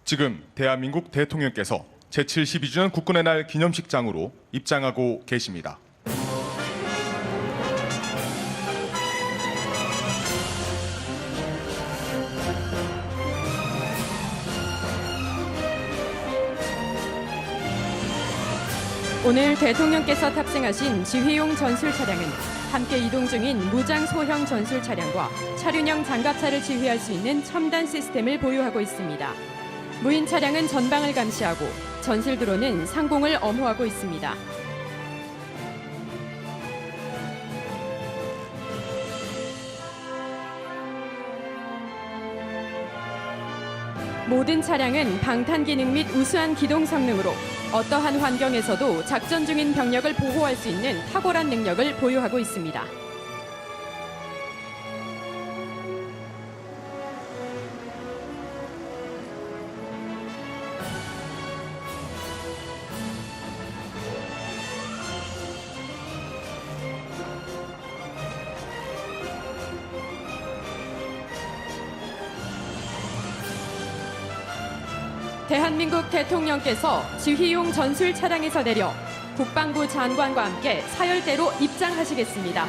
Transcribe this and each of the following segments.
지금 대한민국 대통령께서 제72주년 국군의 날 기념식장으로 입장하고 계십니다. 오늘 대통령께서 탑승하신 지휘용 전술 차량은 함께 이동 중인 무장 소형 전술 차량과 차륜형 장갑차를 지휘할 수 있는 첨단 시스템을 보유하고 있습니다. 무인 차량은 전방을 감시하고 전술 드론은 상공을 엄호하고 있습니다. 모든 차량은 방탄 기능 및 우수한 기동 성능으로 어떠한 환경에서도 작전 중인 병력을 보호할 수 있는 탁월한 능력을 보유하고 있습니다. 대한민국 대통령께서 지휘용 전술 차량에서 내려 국방부 장관과 함께 사열대로 입장하시겠습니다.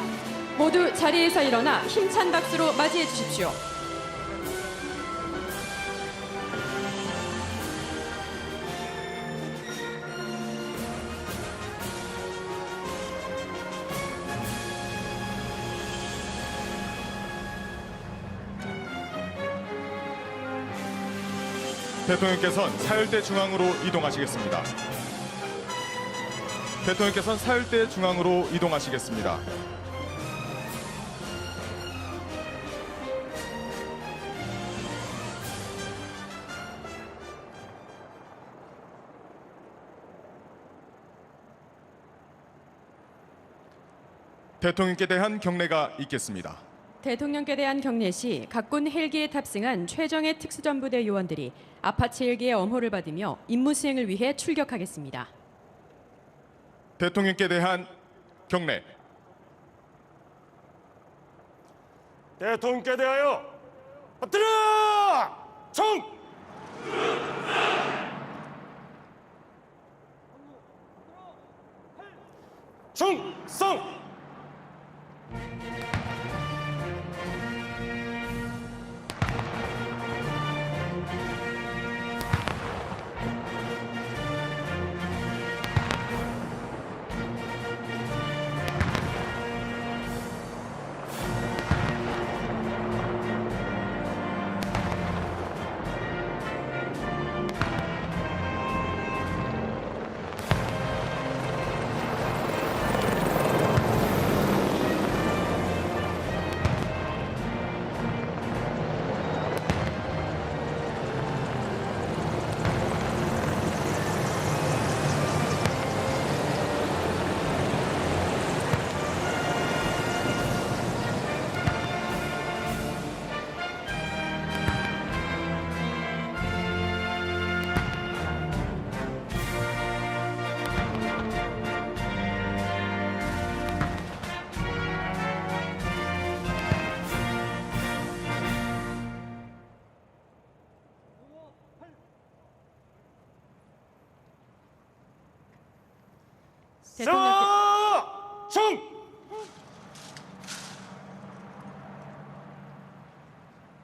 모두 자리에서 일어나 힘찬 박수로 맞이해 주십시오. 대통령께서는 사열대 중앙으로 이동하시겠습니다. 대통령께서는 사열대 중앙으로 이동하시겠습니다. 대통령께 대한 경례가 있겠습니다. 대통령께 대한 경례 시 각군 헬기에 탑승한 최정예 특수전부대 요원들이 아파치 헬기의 엄호를 받으며 임무 수행을 위해 출격하겠습니다. 대통령께 대한 경례. 대통령께 대하여 엎드려! 총! 충성! 총!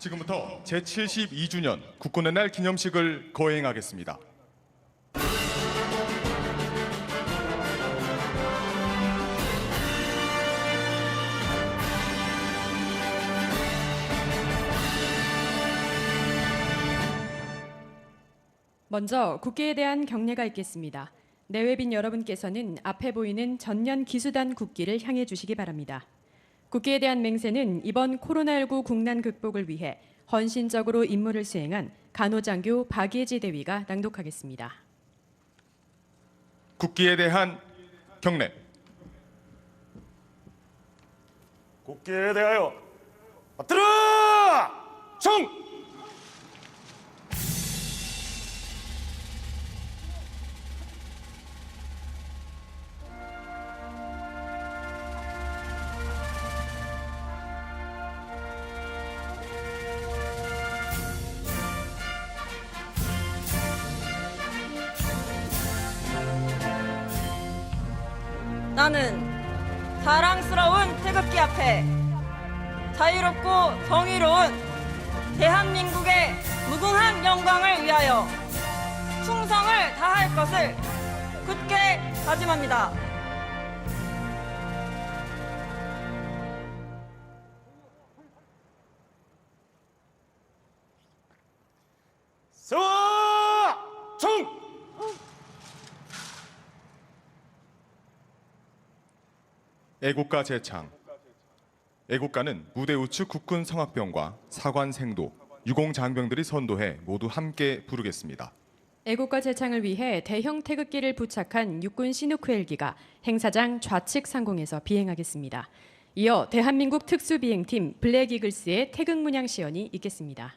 지금부터 제72주년 국군의 날 기념식을 거행하겠습니다. 먼저 국기에 대한 경례가 있겠습니다. 내외빈 여러분께서는 앞에 보이는 전년 기수단 국기를 향해 주시기 바랍니다. 국기에 대한 맹세는 이번 코로나19 국난 극복을 위해 헌신적으로 임무를 수행한 간호장교 박예지 대위가 낭독하겠습니다. 국기에 대한 경례. 국기에 대하여 엎드려! 총! 나는 사랑스러운 태극기 앞에 자유롭고 정의로운 대한민국의 무궁한 영광을 위하여 충성을 다할 것을 굳게 다짐합니다. 총! 애국가 제창. 애국가는 무대 우측 국군 성악병과 사관 생도, 유공 장병들이 선도해 모두 함께 부르겠습니다. 애국가 제창을 위해 대형 태극기를 부착한 육군 신우크 헬기가 행사장 좌측 상공에서 비행하겠습니다. 이어 대한민국 특수비행팀 블랙 이글스의 태극 문양 시연이 있겠습니다.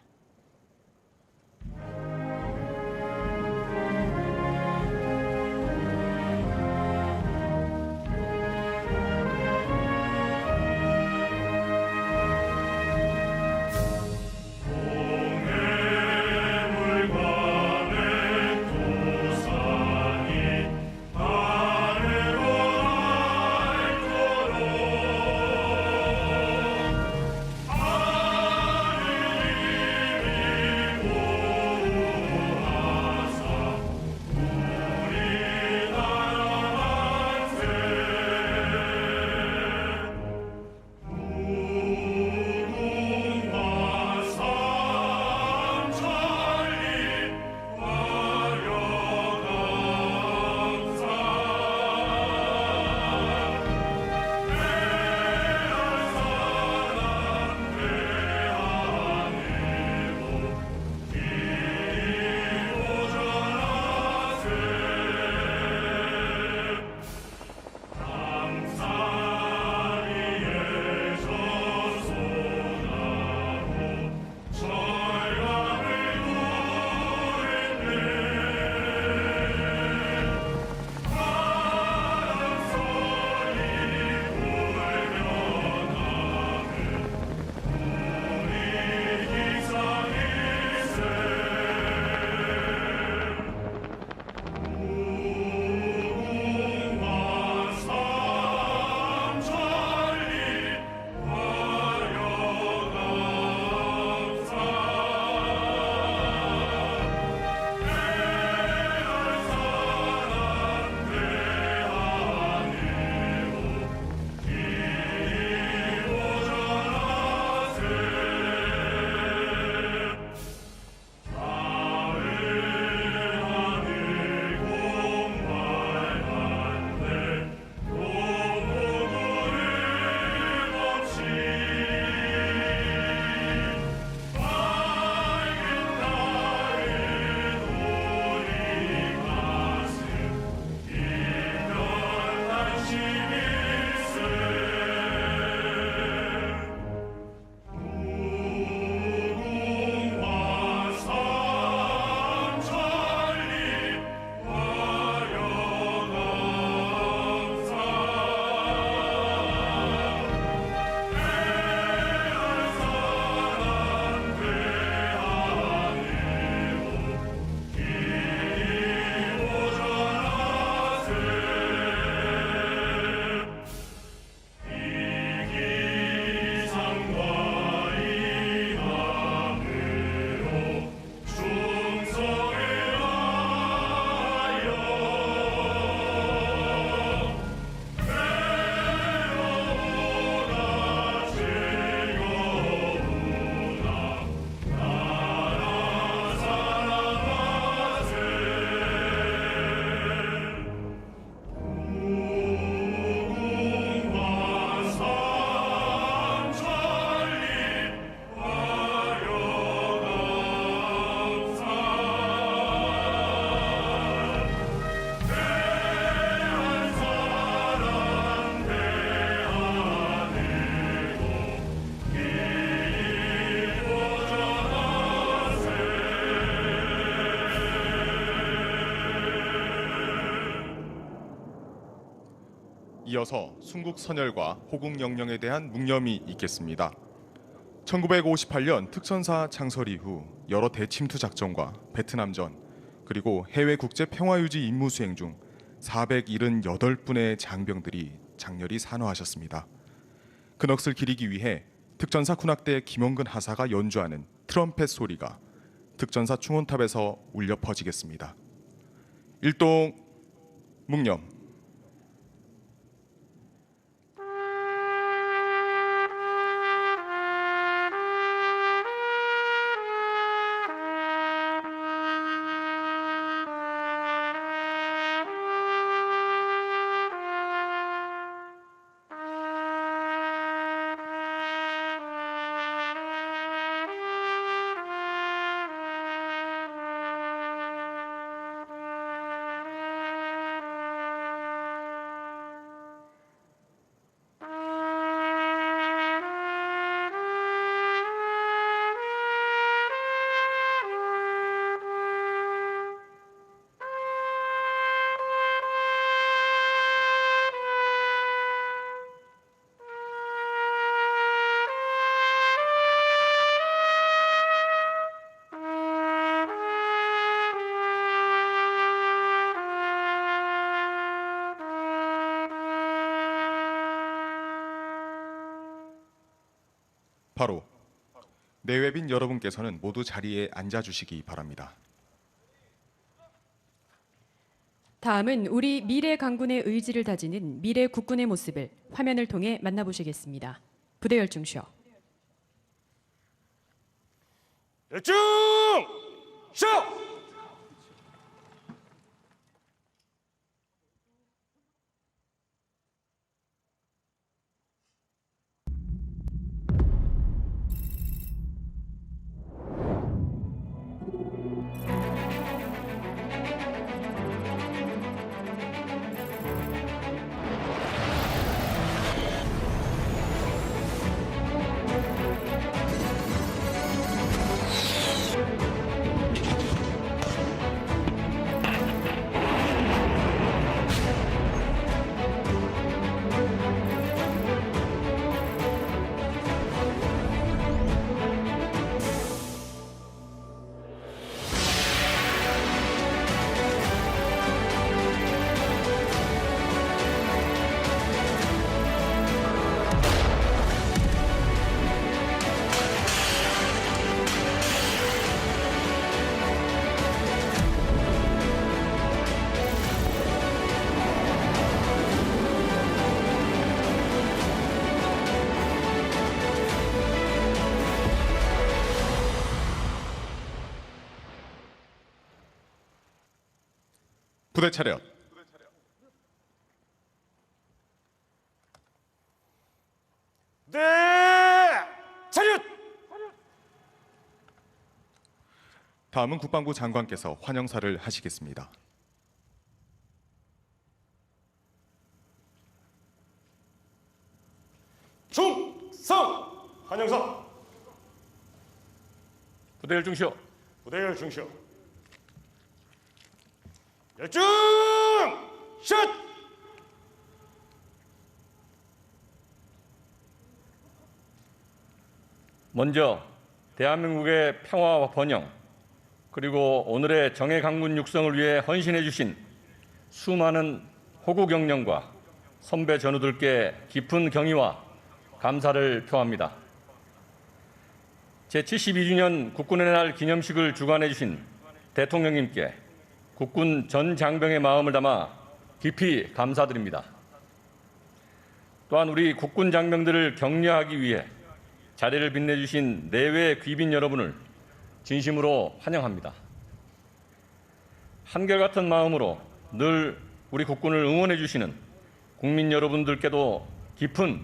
이어서 순국 선열과 호국 영령에 대한 묵념이 있겠습니다. 1958년 특전사 창설 이후 여러 대침투 작전과 베트남전 그리고 해외 국제 평화 유지 임무 수행 중 478분의 장병들이 장렬히 산화하셨습니다. 그 넋을 기리기 위해 특전사 군악대 김원근 하사가 연주하는 트럼펫 소리가 특전사 충원탑에서 울려 퍼지겠습니다. 일동 묵념. 바로 내외빈 여러분께서는 모두 자리에 앉아주시기 바랍니다. 다음은 우리 미래 강군의 의지를 다지는 미래 국군의 모습을 화면을 통해 만나보시겠습니다. 부대 열중쇼. 열중 쇼. 부대 차렷. 네 차렷. 다음은 국방부 장관께서 환영사를 하시겠습니다. 충성 환영사. 부대 열중쇼. 부대 열중쇼. 열중 샷. 먼저 대한민국의 평화와 번영 그리고 오늘의 정예 강군 육성을 위해 헌신해 주신 수많은 호국 경령과 선배 전우들께 깊은 경의와 감사를 표합니다. 제72주년 국군의 날 기념식을 주관해 주신 대통령님께 국군 전 장병의 마음을 담아 깊이 감사드립니다. 또한 우리 국군 장병들을 격려하기 위해 자리를 빛내주신 내외 귀빈 여러분을 진심으로 환영합니다. 한결같은 마음으로 늘 우리 국군을 응원해 주시는 국민 여러분들께도 깊은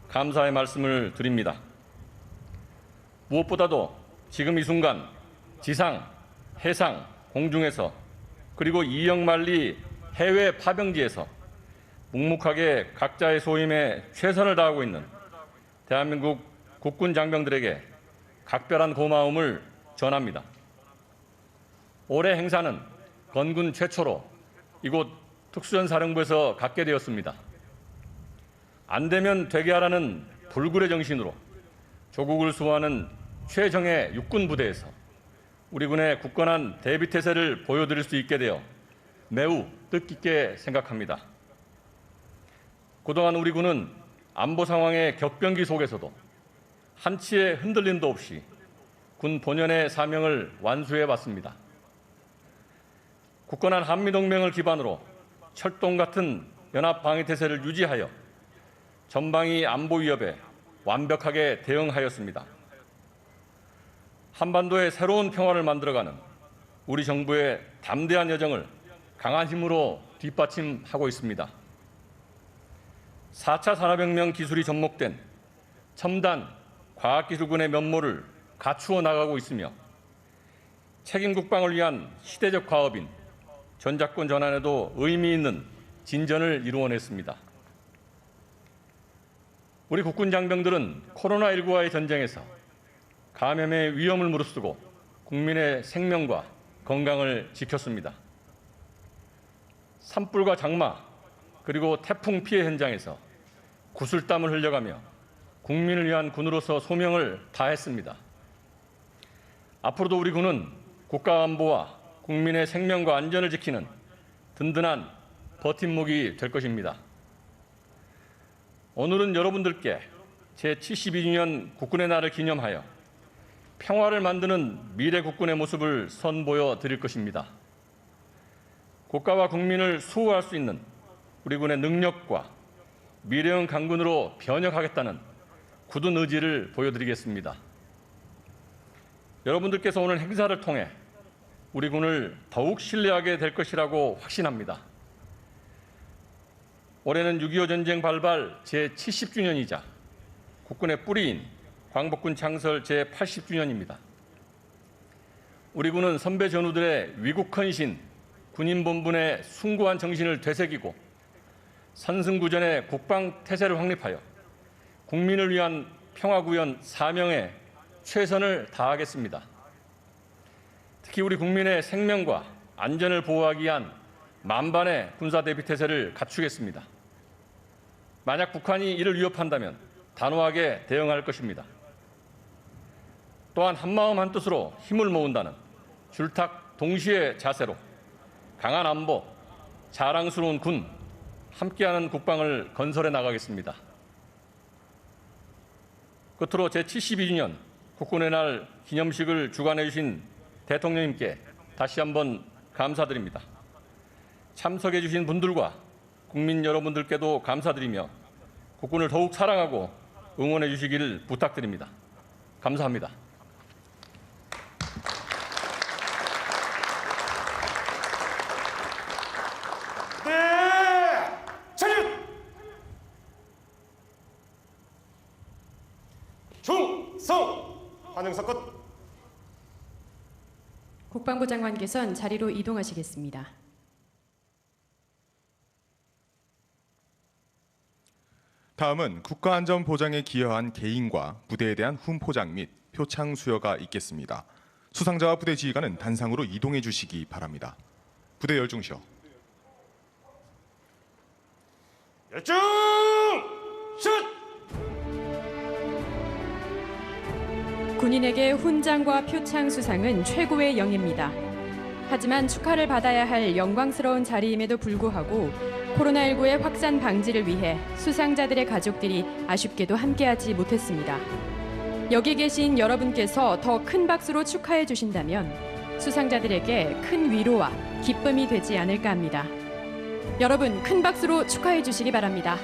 감사의 말씀을 드립니다. 무엇보다도 지금 이 순간 지상, 해상, 공중에서 그리고 이역만리 해외 파병지에서 묵묵하게 각자의 소임에 최선을 다하고 있는 대한민국 국군 장병들에게 각별한 고마움을 전합니다. 올해 행사는 건군 최초로 이곳 특수전사령부에서 갖게 되었습니다. 안 되면 되게 하라는 불굴의 정신으로 조국을 수호하는 최정예 육군 부대에서 우리 군의 굳건한 대비태세를 보여드릴 수 있게 되어 매우 뜻깊게 생각합니다. 그동안 우리 군은 안보 상황의 격변기 속에서도 한치의 흔들림도 없이 군 본연의 사명을 완수해 왔습니다. 굳건한 한미동맹을 기반으로 철동 같은 연합 방위 태세를 유지하여 전방위 안보 위협에 완벽하게 대응하였습니다. 한반도의 새로운 평화를 만들어가는 우리 정부의 담대한 여정을 강한 힘으로 뒷받침하고 있습니다. 4차 산업혁명 기술이 접목된 첨단 과학기술군의 면모를 갖추어 나가고 있으며 책임 국방을 위한 시대적 과업인 전작권 전환에도 의미 있는 진전을 이루어냈습니다. 우리 국군 장병들은 코로나19와의 전쟁에서 감염의 위험을 무릅쓰고 국민의 생명과 건강을 지켰습니다. 산불과 장마 그리고 태풍 피해 현장에서 구슬땀을 흘려가며 국민을 위한 군으로서 소명을 다했습니다. 앞으로도 우리 군은 국가 안보와 국민의 생명과 안전을 지키는 든든한 버팀목이 될 것입니다. 오늘은 여러분들께 제72주년 국군의 날을 기념하여 평화를 만드는 미래 국군의 모습을 선보여 드릴 것입니다. 국가와 국민을 수호할 수 있는 우리 군의 능력과 미래형 강군으로 변혁하겠다는 굳은 의지를 보여드리겠습니다. 여러분들께서 오늘 행사를 통해 우리 군을 더욱 신뢰하게 될 것이라고 확신합니다. 올해는 6.25 전쟁 발발 제70주년이자 국군의 뿌리인 광복군 창설 제80주년입니다. 우리 군은 선배 전우들의 위국헌신, 군인본분의 숭고한 정신을 되새기고 선승구전의 국방태세를 확립하여 국민을 위한 평화구현 사명에 최선을 다하겠습니다. 특히 우리 국민의 생명과 안전을 보호하기 위한 만반의 군사대비태세를 갖추겠습니다. 만약 북한이 이를 위협한다면 단호하게 대응할 것입니다. 또한 한마음 한뜻으로 힘을 모은다는 줄탁 동시의 자세로 강한 안보, 자랑스러운 군, 함께하는 국방을 건설해 나가겠습니다. 끝으로 제72주년 국군의 날 기념식을 주관해 주신 대통령님께 다시 한번 감사드립니다. 참석해 주신 분들과 국민 여러분들께도 감사드리며 국군을 더욱 사랑하고 응원해 주시기를 부탁드립니다. 감사합니다. 네, 차렷! 충성! 환영사 끝! 국방부 장관께서는 자리로 이동하시겠습니다. 다음은 국가안전보장에 기여한 개인과 부대에 대한 훈포장 및 표창 수여가 있겠습니다. 수상자와 부대 지휘관은 단상으로 이동해 주시기 바랍니다. 부대 열중시어. 열중! 슛! 군인에게 훈장과 표창 수상은 최고의 영예입니다. 하지만 축하를 받아야 할 영광스러운 자리임에도 불구하고 코로나19의 확산 방지를 위해 수상자들의 가족들이 아쉽게도 함께하지 못했습니다. 여기 계신 여러분께서 더 큰 박수로 축하해 주신다면 수상자들에게 큰 위로와 기쁨이 되지 않을까 합니다. 여러분 큰 박수로 축하해 주시기 바랍니다.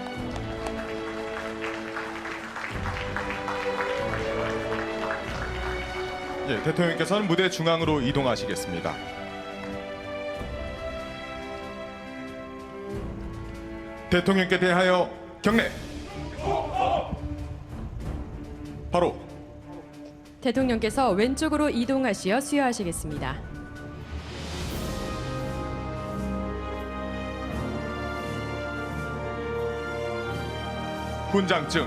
예, 대통령께서는 무대 중앙으로 이동하시겠습니다. 대통령께 대하여 경례. 바로 대통령께서 왼쪽으로 이동하시어 수여하시겠습니다. 훈장증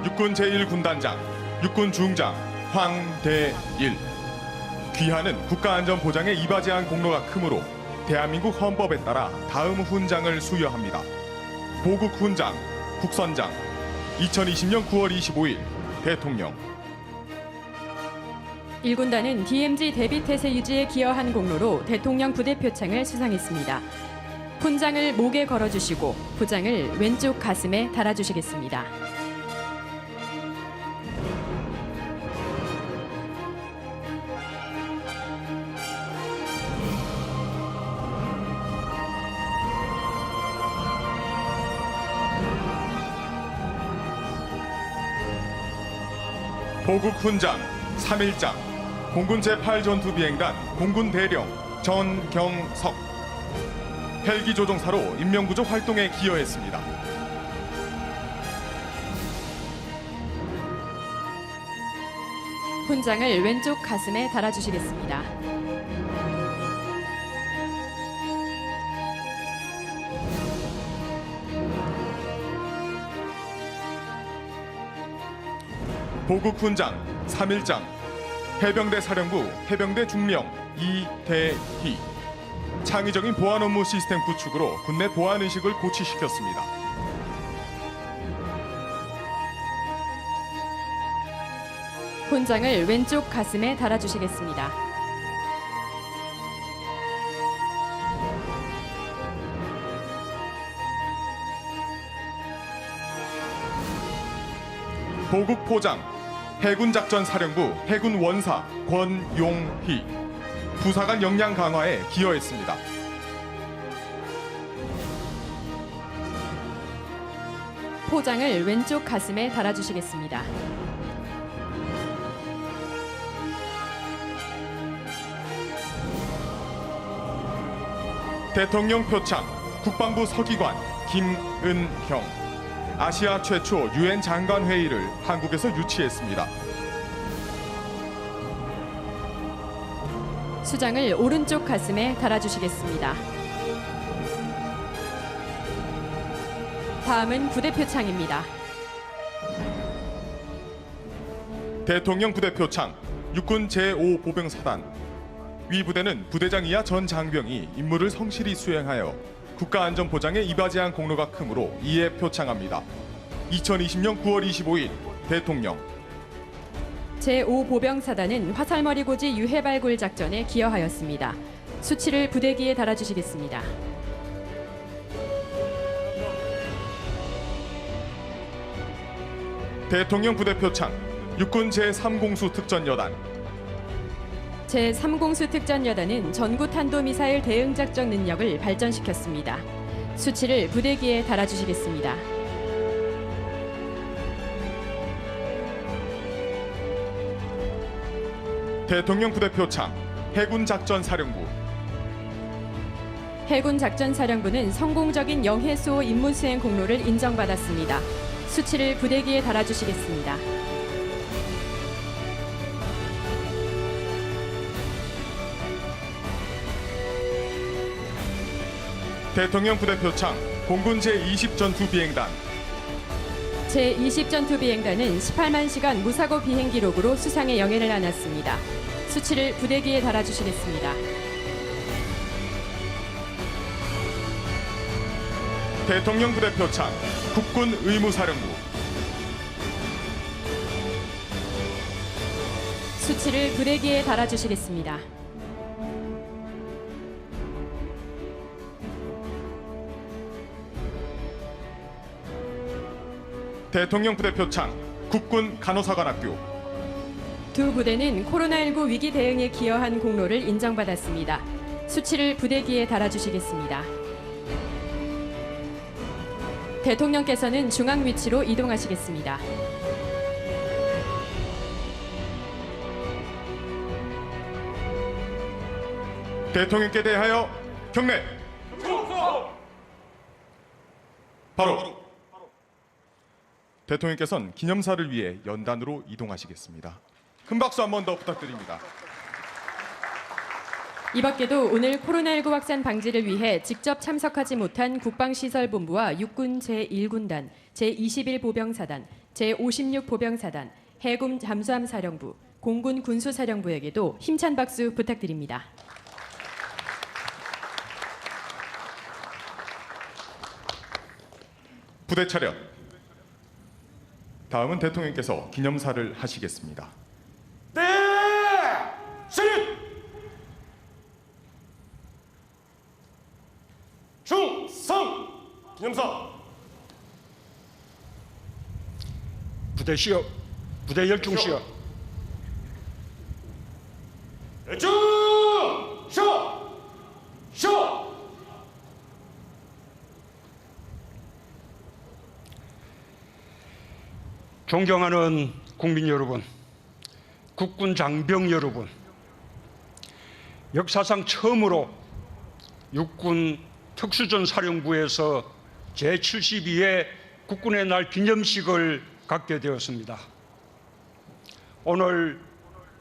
육군 제1군단장 육군 중장 황대일. 귀하는 국가안전보장에 이바지한 공로가 크므로 대한민국 헌법에 따라 다음 훈장을 수여합니다. 보국훈장 국선장 2020년 9월 25일 대통령. 1군단은 DMZ 대비 태세 유지에 기여한 공로로 대통령 부대 표창을 수상했습니다. 훈장을 목에 걸어주시고 부장을 왼쪽 가슴에 달아주시겠습니다. 보국 훈장 3일장 공군 제8전투비행단 공군 대령 전경석 헬기 조종사로 인명구조 활동에 기여했습니다. 훈장을 왼쪽 가슴에 달아주시겠습니다. 보국 훈장 3일장 해병대 사령부 해병대 중령 이대희 창의적인 보안 업무 시스템 구축으로 군내 보안 의식을 고취시켰습니다. 훈장을 왼쪽 가슴에 달아주시겠습니다. 보국 포장 해군작전사령부 해군원사 권용희 부사관 역량 강화에 기여했습니다. 포장을 왼쪽 가슴에 달아주시겠습니다. 대통령 표창 국방부 서기관 김은형 아시아 최초 유엔 장관 회의를 한국에서 유치했습니다. 수장을 오른쪽 가슴에 달아주시겠습니다. 다음은 부대 표창입니다. 대통령 부대 표창 육군 제5보병사단 위 부대는 부대장 이하 전 장병이 임무를 성실히 수행하여 국가안전보장에 이바지한 공로가 크므로 이에 표창합니다. 2020년 9월 25일 대통령 제5보병사단은 화살머리 고지 유해 발굴 작전에 기여하였습니다. 수치를 부대기에 달아주시겠습니다. 대통령 부대 표창 육군 제3공수 특전여단 제3공수 특전여단은 전구 탄도미사일 대응 작전 능력을 발전시켰습니다. 수치를 부대기에 달아주시겠습니다. 대통령 부대 표창 해군작전사령부 해군작전사령부는 성공적인 영해수호 임무 수행 공로를 인정받았습니다. 수치를 부대기에 달아주시겠습니다. 대통령 부대 표창 공군 제20전투비행단 제20전투비행단은 18만 시간 무사고 비행 기록으로 수상의 영예를 안았습니다. 수치를 부대기에 달아주시겠습니다. 대통령 부대 표창 국군 의무사령부 수치를 부대기에 달아주시겠습니다. 대통령 부대 표창 국군 간호사관학교 두 부대는 코로나19 위기 대응에 기여한 공로를 인정받았습니다. 수치를 부대기에 달아주시겠습니다. 대통령께서는 중앙 위치로 이동하시겠습니다. 대통령께 대하여 경례 바로 대통령께서는 기념사를 위해 연단으로 이동하시겠습니다. 큰 박수 한 번 더 부탁드립니다. 이 밖에도 오늘 코로나19 확산 방지를 위해 직접 참석하지 못한 국방시설본부와 육군 제1군단, 제21보병사단, 제56보병사단, 해군 잠수함사령부, 공군 군수사령부에게도 힘찬 박수 부탁드립니다. 부대 차렷. 다음은 대통령께서 기념사를 하시겠습니다. 네! 충성 기념사. 부대 시여, 부대 열중 시여. 열중 쉬어 쉬어. 존경하는 국민 여러분, 국군 장병 여러분, 역사상 처음으로 육군 특수전 사령부에서 제72회 국군의 날 기념식을 갖게 되었습니다. 오늘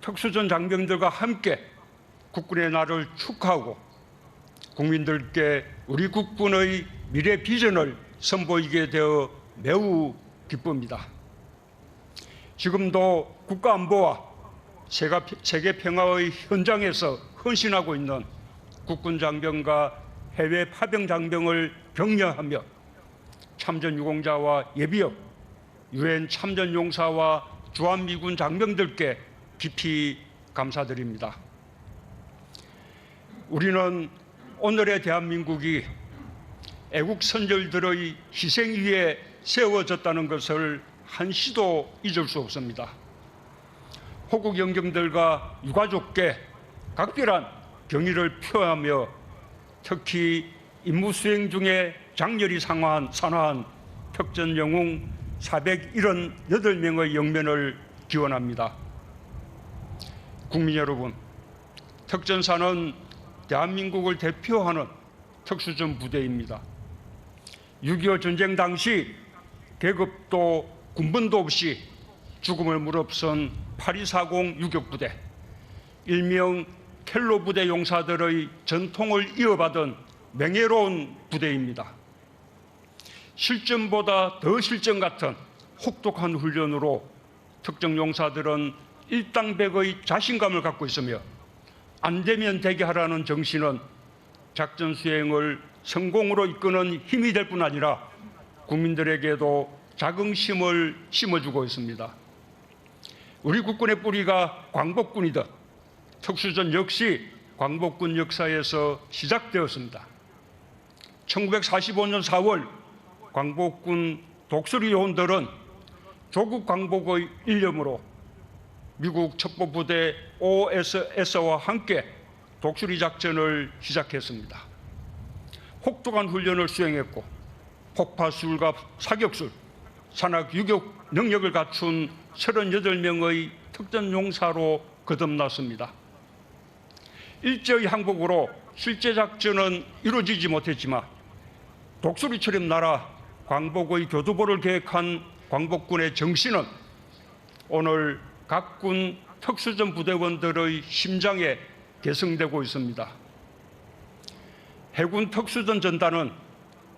특수전 장병들과 함께 국군의 날을 축하하고 국민들께 우리 국군의 미래 비전을 선보이게 되어 매우 기쁩니다. 지금도 국가 안보와 세계 평화의 현장에서 헌신하고 있는 국군 장병과 해외 파병 장병을 격려하며 참전 유공자와 예비역, 유엔 참전 용사와 주한미군 장병들께 깊이 감사드립니다. 우리는 오늘의 대한민국이 애국 선열들의 희생 위에 세워졌다는 것을 한시도 잊을 수 없습니다. 호국 영경들과 유가족께 각별한 경의를 표하며 특히 임무 수행 중에 장렬히 산화한 특전 영웅 478명의 영면을 기원합니다. 국민 여러분, 특전사는 대한민국을 대표하는 특수전 부대입니다. 6.25 전쟁 당시 계급도 군번도 없이 죽음을 무릅쓴 8240 유격부대, 일명 켈로 부대 용사들의 전통을 이어받은 명예로운 부대입니다. 실전보다 더 실전 같은 혹독한 훈련으로 특정 용사들은 일당백의 자신감을 갖고 있으며 안 되면 되게 하라는 정신은 작전 수행을 성공으로 이끄는 힘이 될 뿐 아니라 국민들에게도 자긍심을 심어주고 있습니다. 우리 국군의 뿌리가 광복군이듯 특수전 역시 광복군 역사에서 시작되었습니다. 1945년 4월 광복군 독수리 요원들은 조국 광복의 일념으로 미국 첩보부대 OSS와 함께 독수리 작전을 시작했습니다. 혹독한 훈련을 수행했고 폭파술과 사격술, 산악 유격 능력을 갖춘 38명의 특전 용사로 거듭났습니다. 일제의 항복으로 실제 작전은 이루어지지 못했지만 독수리처럼 날아 광복의 교두보를 계획한 광복군의 정신은 오늘 각군 특수전 부대원들의 심장에 계승되고 있습니다. 해군 특수전 전단은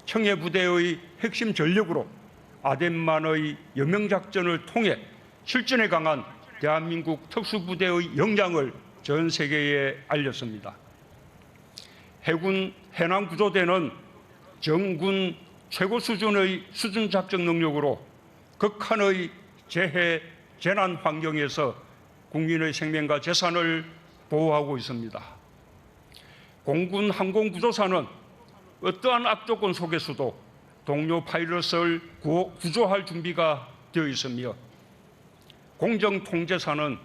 청해부대의 핵심 전력으로 아덴만의 여명작전을 통해 실전에 강한 대한민국 특수부대의 역량을 전 세계에 알렸습니다. 해군 해남구조대는 정군 최고 수준의 수준작전 능력으로 극한의 재해, 재난 환경에서 국민의 생명과 재산을 보호하고 있습니다. 공군 항공구조사는 어떠한 악조건 속에서도 동료 파일럿을 구조할 준비가 되어 있으며 공정통제사는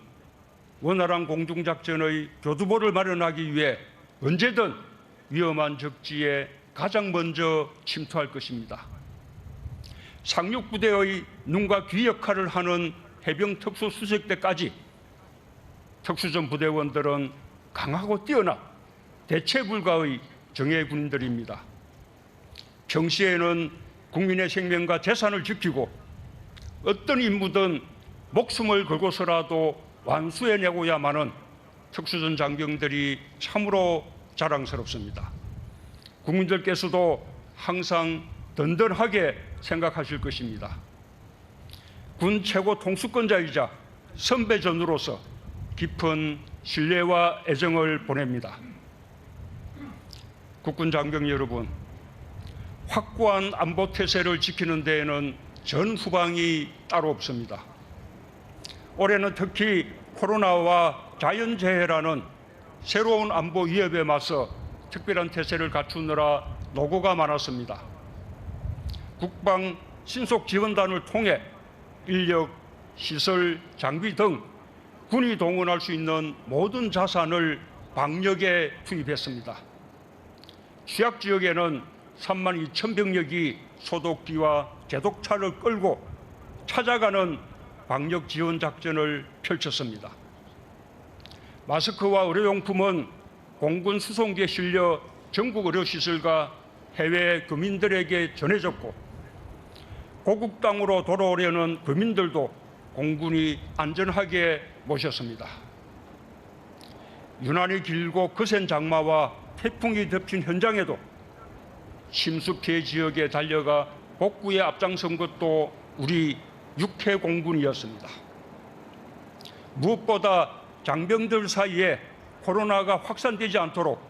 원활한 공중작전의 교두보를 마련하기 위해 언제든 위험한 적지에 가장 먼저 침투할 것입니다. 상륙부대의 눈과 귀 역할을 하는 해병특수수색대까지 특수전 부대원들은 강하고 뛰어난 대체 불가의 정예군인들입니다. 평시에는 국민의 생명과 재산을 지키고 어떤 임무든 목숨을 걸고서라도 완수해내고야만은 특수전 장병들이 참으로 자랑스럽습니다. 국민들께서도 항상 든든하게 생각하실 것입니다. 군 최고 통수권자이자 선배전우로서 깊은 신뢰와 애정을 보냅니다. 국군 장병 여러분, 확고한 안보 태세를 지키는 데에는 전 후방이 따로 없습니다. 올해는 특히 코로나와 자연재해라는 새로운 안보 위협에 맞서 특별한 태세를 갖추느라 노고가 많았습니다. 국방 신속 지원단을 통해 인력, 시설, 장비 등 군이 동원할 수 있는 모든 자산을 방역에 투입했습니다. 취약 지역에는 3만 2천 병력이 소독기와 제독차를 끌고 찾아가는 방역 지원 작전을 펼쳤습니다. 마스크와 의료용품은 공군 수송기에 실려 전국 의료시설과 해외 교민들에게 전해졌고, 고국 땅으로 돌아오려는 교민들도 공군이 안전하게 모셨습니다. 유난히 길고 거센 장마와 태풍이 덮친 현장에도 침수 피해 지역에 달려가 복구에 앞장선 것도 우리 육해 공군이었습니다. 무엇보다 장병들 사이에 코로나가 확산되지 않도록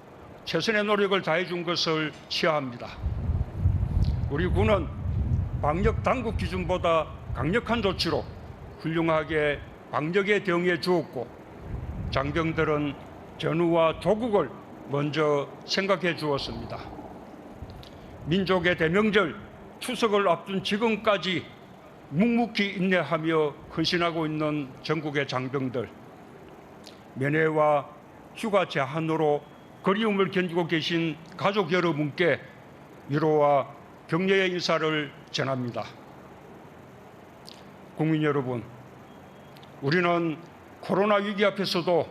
최선의 노력을 다해준 것을 치하합니다. 우리 군은 방역 당국 기준보다 강력한 조치로 훌륭하게 방역에 대응해 주었고, 장병들은 전우와 조국을 먼저 생각해 주었습니다. 민족의 대명절 추석을 앞둔 지금까지 묵묵히 인내하며 헌신하고 있는 전국의 장병들, 면회와 휴가 제한으로 그리움을 견디고 계신 가족 여러분께 위로와 격려의 인사를 전합니다. 국민 여러분, 우리는 코로나 위기 앞에서도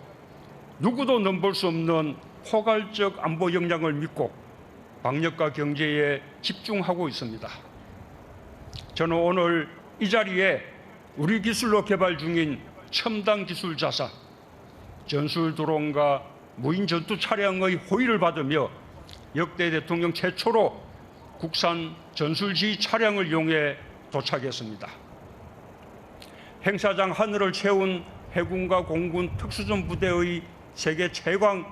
누구도 넘볼 수 없는 포괄적 안보 역량을 믿고 방역과 경제에 집중하고 있습니다. 저는 오늘 이 자리에 우리 기술로 개발 중인 첨단 기술 자산, 전술 드론과 무인 전투 차량의 호의를 받으며 역대 대통령 최초로 국산 전술지 차량을 이용해 도착했습니다. 행사장 하늘을 채운 해군과 공군 특수전 부대의 세계 최강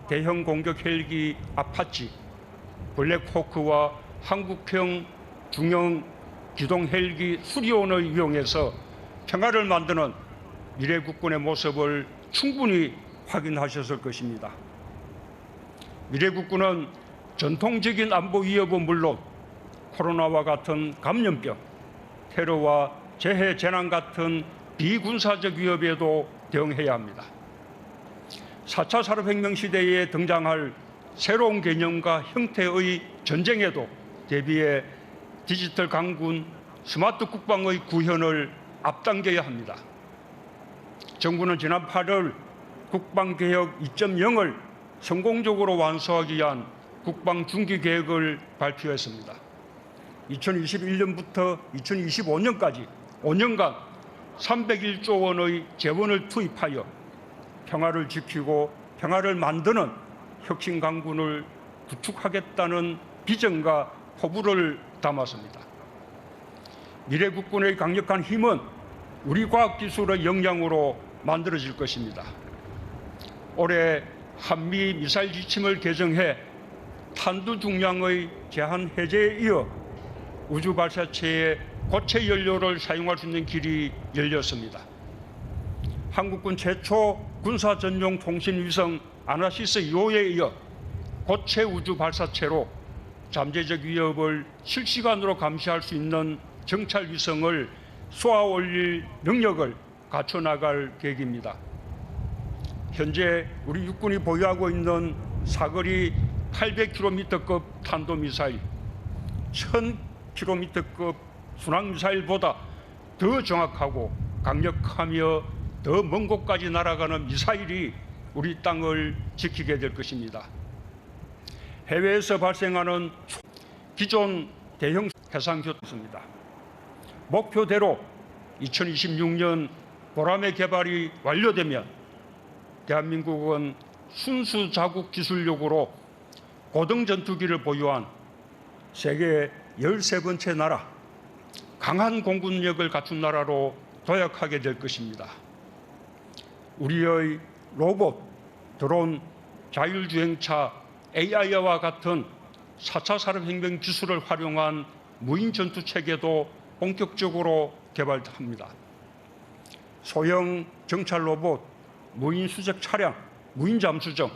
대형 공격 헬기 아파치, 블랙호크와 한국형 중형 기동 헬기 수리온을 이용해서 평화를 만드는 미래 국군의 모습을 충분히 확인하셨을 것입니다. 미래 국군은 전통적인 안보 위협은 물론 코로나와 같은 감염병, 테러와 재해 재난 같은 비군사적 위협에도 대응해야 합니다. 4차 산업혁명 시대에 등장할 새로운 개념과 형태의 전쟁에도 대비해 디지털 강군, 스마트 국방의 구현을 앞당겨야 합니다. 정부는 지난 8월 국방개혁 2.0을 성공적으로 완수하기 위한 국방 중기 계획을 발표했습니다. 2021년부터 2025년까지 5년간 301조 원의 재원을 투입하여 평화를 지키고 평화를 만드는 혁신 강군을 구축하겠다는 비전과 포부를 담았습니다. 미래 국군의 강력한 힘은 우리 과학기술의 역량으로 만들어질 것입니다. 올해 한미 미사일 지침을 개정해 탄두 중량의 제한 해제에 이어 우주 발사체의 고체 연료를 사용할 수 있는 길이 열렸습니다. 한국군 최초 군사 전용 통신 위성 아나시스 2호에 이어 고체 우주 발사체로 잠재적 위협을 실시간으로 감시할 수 있는 정찰 위성을 쏘아 올릴 능력을 갖춰 나갈 계획입니다. 현재 우리 육군이 보유하고 있는 사거리 800km급 탄도미사일, 1000km급 순항미사일보다 더 정확하고 강력하며 더 먼 곳까지 날아가는 미사일이 우리 땅을 지키게 될 것입니다. 해외에서 발생하는 기존 대형 해상교통입니다. 목표대로 2026년 보람의 개발이 완료되면 대한민국은 순수 자국 기술력으로 고등 전투기를 보유한 세계 13번째 나라, 강한 공군력을 갖춘 나라로 도약하게 될 것입니다. 우리의 로봇, 드론, 자율주행차, AI와 같은 4차 산업혁명 기술을 활용한 무인 전투체계도 본격적으로 개발합니다. 소형 정찰 로봇, 무인 수색 차량, 무인 잠수정,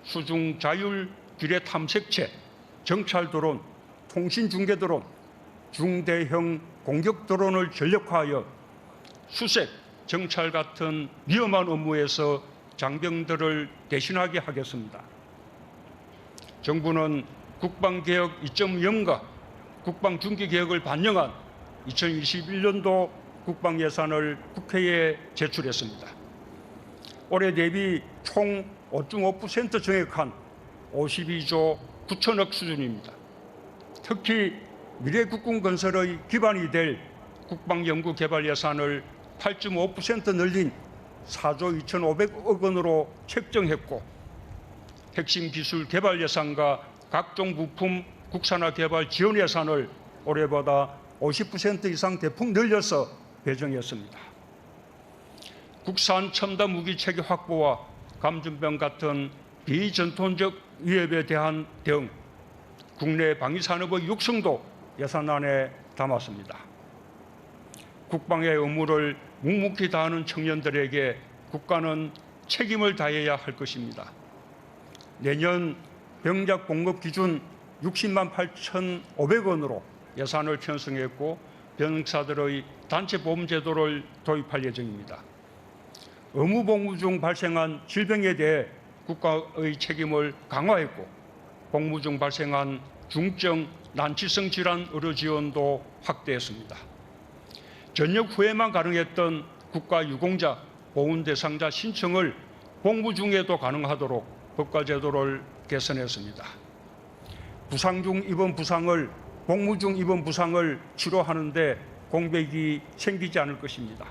수중 자율 기뢰 탐색체, 정찰 드론, 통신 중계 드론, 중대형 공격 드론을 전력화하여 수색, 정찰 같은 위험한 업무에서 장병들을 대신하게 하겠습니다. 정부는 국방개혁 2.0과 국방중기개혁을 반영한 2021년도 국방예산을 국회에 제출했습니다. 올해 대비 총 5.5% 증액한 52조 9천억 수준입니다. 특히 미래국군 건설의 기반이 될 국방연구개발 예산을 8.5% 늘린 4조 2,500억 원으로 책정했고, 핵심 기술 개발 예산과 각종 부품 국산화 개발 지원 예산을 올해보다 50% 이상 대폭 늘려서 배정했습니다. 국산 첨단 무기 체계 확보와 감전병 같은 비전통적 위협에 대한 대응, 국내 방위 산업의 육성도 예산안에 담았습니다. 국방의 의무를 묵묵히 다하는 청년들에게 국가는 책임을 다해야 할 것입니다. 내년 병작 봉급 기준 60만 8,500원으로 예산을 편성했고, 병사들의 단체 보험 제도를 도입할 예정입니다. 의무 복무 중 발생한 질병에 대해 국가의 책임을 강화했고, 복무 중 발생한 중증 난치성 질환 의료 지원도 확대했습니다. 전역 후에만 가능했던 국가 유공자, 보훈 대상자 신청을 복무 중에도 가능하도록 법과 제도를 개선했습니다. 부상 중 입은 부상을 복무 중 입은 부상을 치료하는데 공백이 생기지 않을 것입니다.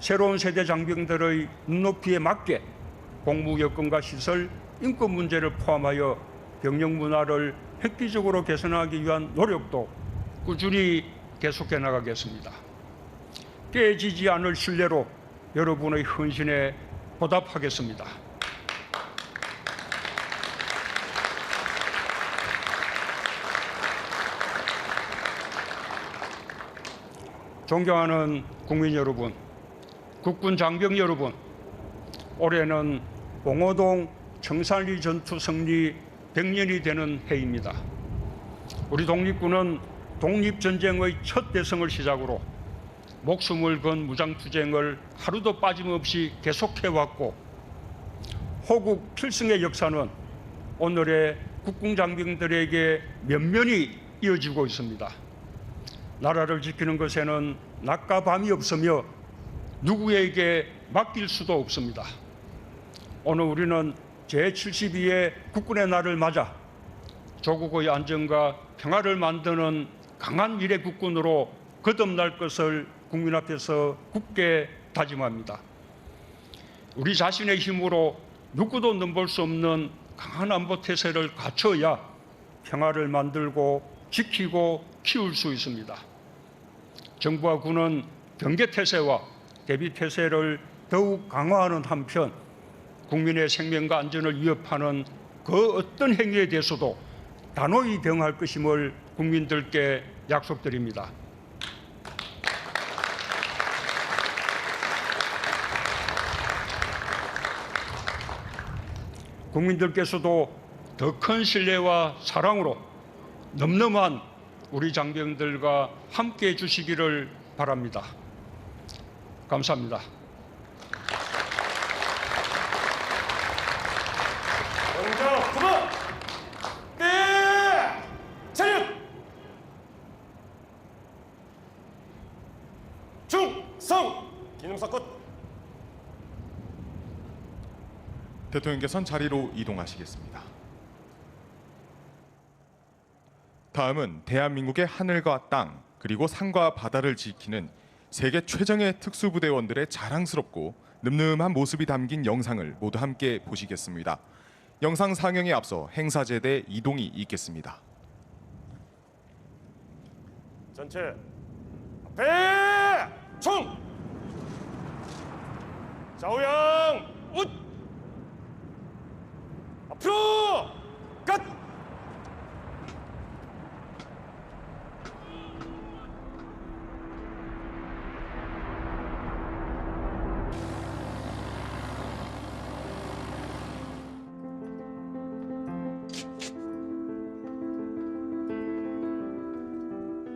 새로운 세대 장병들의 눈높이에 맞게 복무 여건과 시설, 인권 문제를 포함하여 병력 문화를 획기적으로 개선하기 위한 노력도 꾸준히 계속해 나가겠습니다. 깨지지 않을 신뢰로 여러분의 헌신에 보답하겠습니다. 존경하는 국민 여러분, 국군 장병 여러분, 올해는 봉오동 청산리 전투 승리 100년이 되는 해입니다. 우리 독립군은 독립전쟁의 첫 대성을 시작으로 목숨을 건 무장투쟁을 하루도 빠짐없이 계속해왔고, 호국 필승의 역사는 오늘의 국군 장병들에게 면면히 이어지고 있습니다. 나라를 지키는 것에는 낮과 밤이 없으며 누구에게 맡길 수도 없습니다. 오늘 우리는 제72회 국군의 날을 맞아 조국의 안정과 평화를 만드는 강한 미래 국군으로 거듭날 것을 국민 앞에서 굳게 다짐합니다. 우리 자신의 힘으로 누구도 넘볼 수 없는 강한 안보 태세를 갖춰야 평화를 만들고 지키고 키울 수 있습니다. 정부와 군은 경계 태세와 대비 태세를 더욱 강화하는 한편, 국민의 생명과 안전을 위협하는 그 어떤 행위에 대해서도 단호히 대응할 것임을 국민들께 약속드립니다. 국민들께서도 더 큰 신뢰와 사랑으로 넘넘한 우리 장병들과 함께 해주시기를 바랍니다. 감사합니다. 병자 그만! 네! 차렷! 충성! 기념사건. 대통령께서는 자리로 이동하시겠습니다. 다음은 대한민국의 하늘과 땅 그리고 산과 바다를 지키는 세계 최정예 특수부대원들의 자랑스럽고 늠름한 모습이 담긴 영상을 모두 함께 보시겠습니다. 영상 상영에 앞서 행사제대 이동이 있겠습니다. 전체 앞에 총! 좌우양 웃! 앞으로 끝!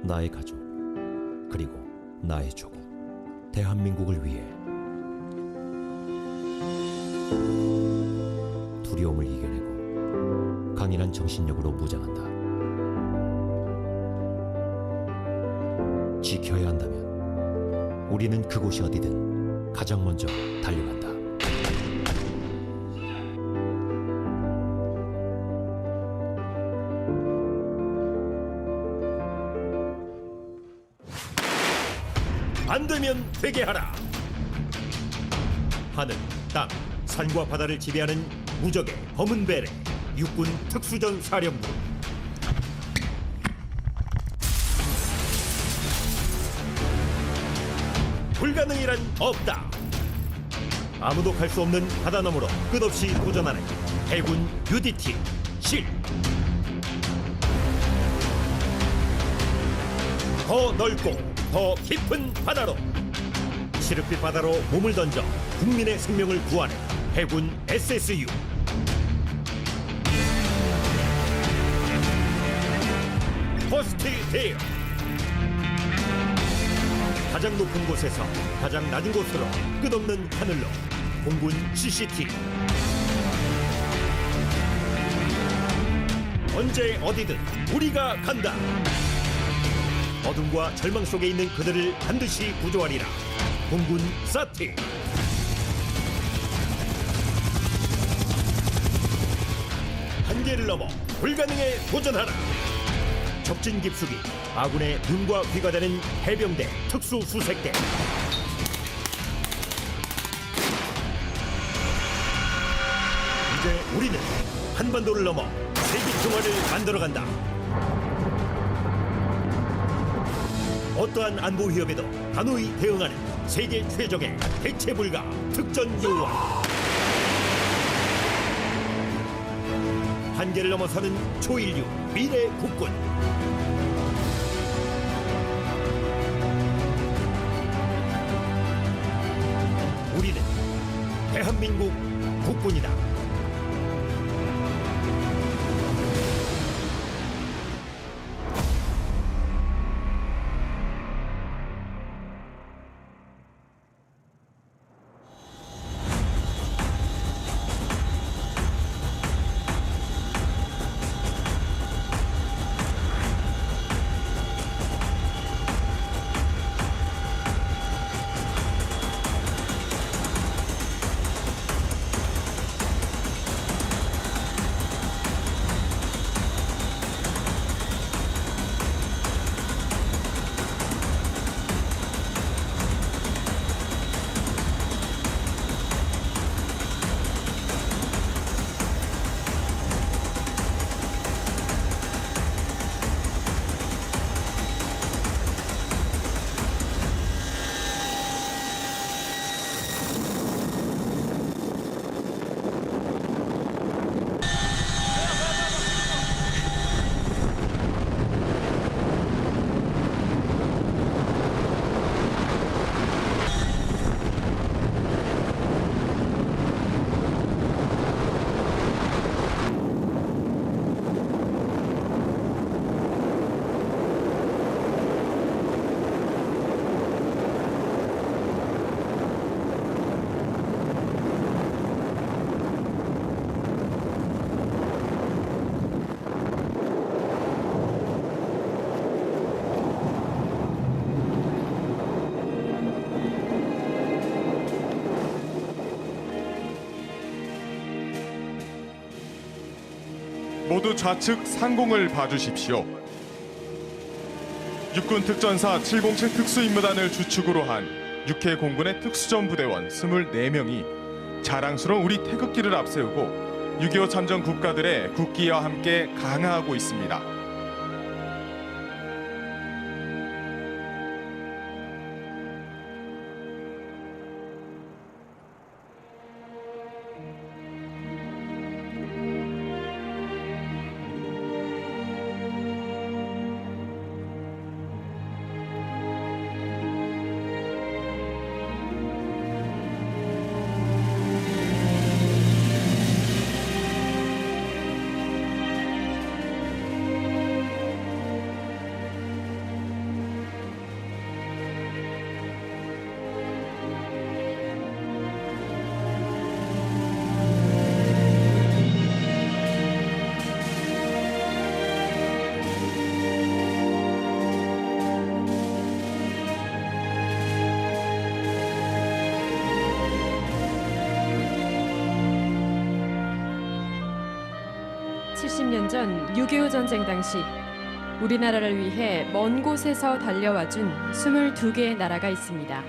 나의 가족, 그리고 나의 조국, 대한민국을 위해 두려움을 이겨내고 강인한 정신력으로 무장한다. 지켜야 한다면 우리는 그곳이 어디든 가장 먼저 달려간다. 안 되면 되게 하라. 하늘, 땅, 산과 바다를 지배하는 무적의 검은 베레 육군 특수전 사령부. 불가능이란 없다. 아무도 갈 수 없는 바다 너머로 끝없이 도전하는 해군 UDT 실. 더 넓고 더 깊은 바다로, 시름빛 바다로 몸을 던져 국민의 생명을 구하는 해군 SSU. 퍼스트 데어. 가장 높은 곳에서 가장 낮은 곳으로 끝없는 하늘로 공군 CCT. 언제 어디든 우리가 간다. 어둠과 절망 속에 있는 그들을 반드시 구조하리라. 공군 사티. 한계를 넘어 불가능에 도전하라. 적진 깊숙이 아군의 눈과 귀가 되는 해병대 특수수색대. 이제 우리는 한반도를 넘어 세계 평화를 만들어간다. 어떠한 안보 위협에도 단호히 대응하는 세계 최적의 대체 불가 특전 요원. 한계를 넘어서는 초인류 미래 국군. 우리는 대한민국 국군이다. 모두 좌측 상공을 봐주십시오. 육군 특전사 707 특수임무단을 주축으로 한 6회 공군의 특수전 부대원 24명이 자랑스러운 우리 태극기를 앞세우고 6.25 참전 국가들의 국기와 함께 강화하고 있습니다. 470년 전 6.25 전쟁 당시 우리나라를 위해 먼 곳에서 달려와준 22개의 나라가 있습니다.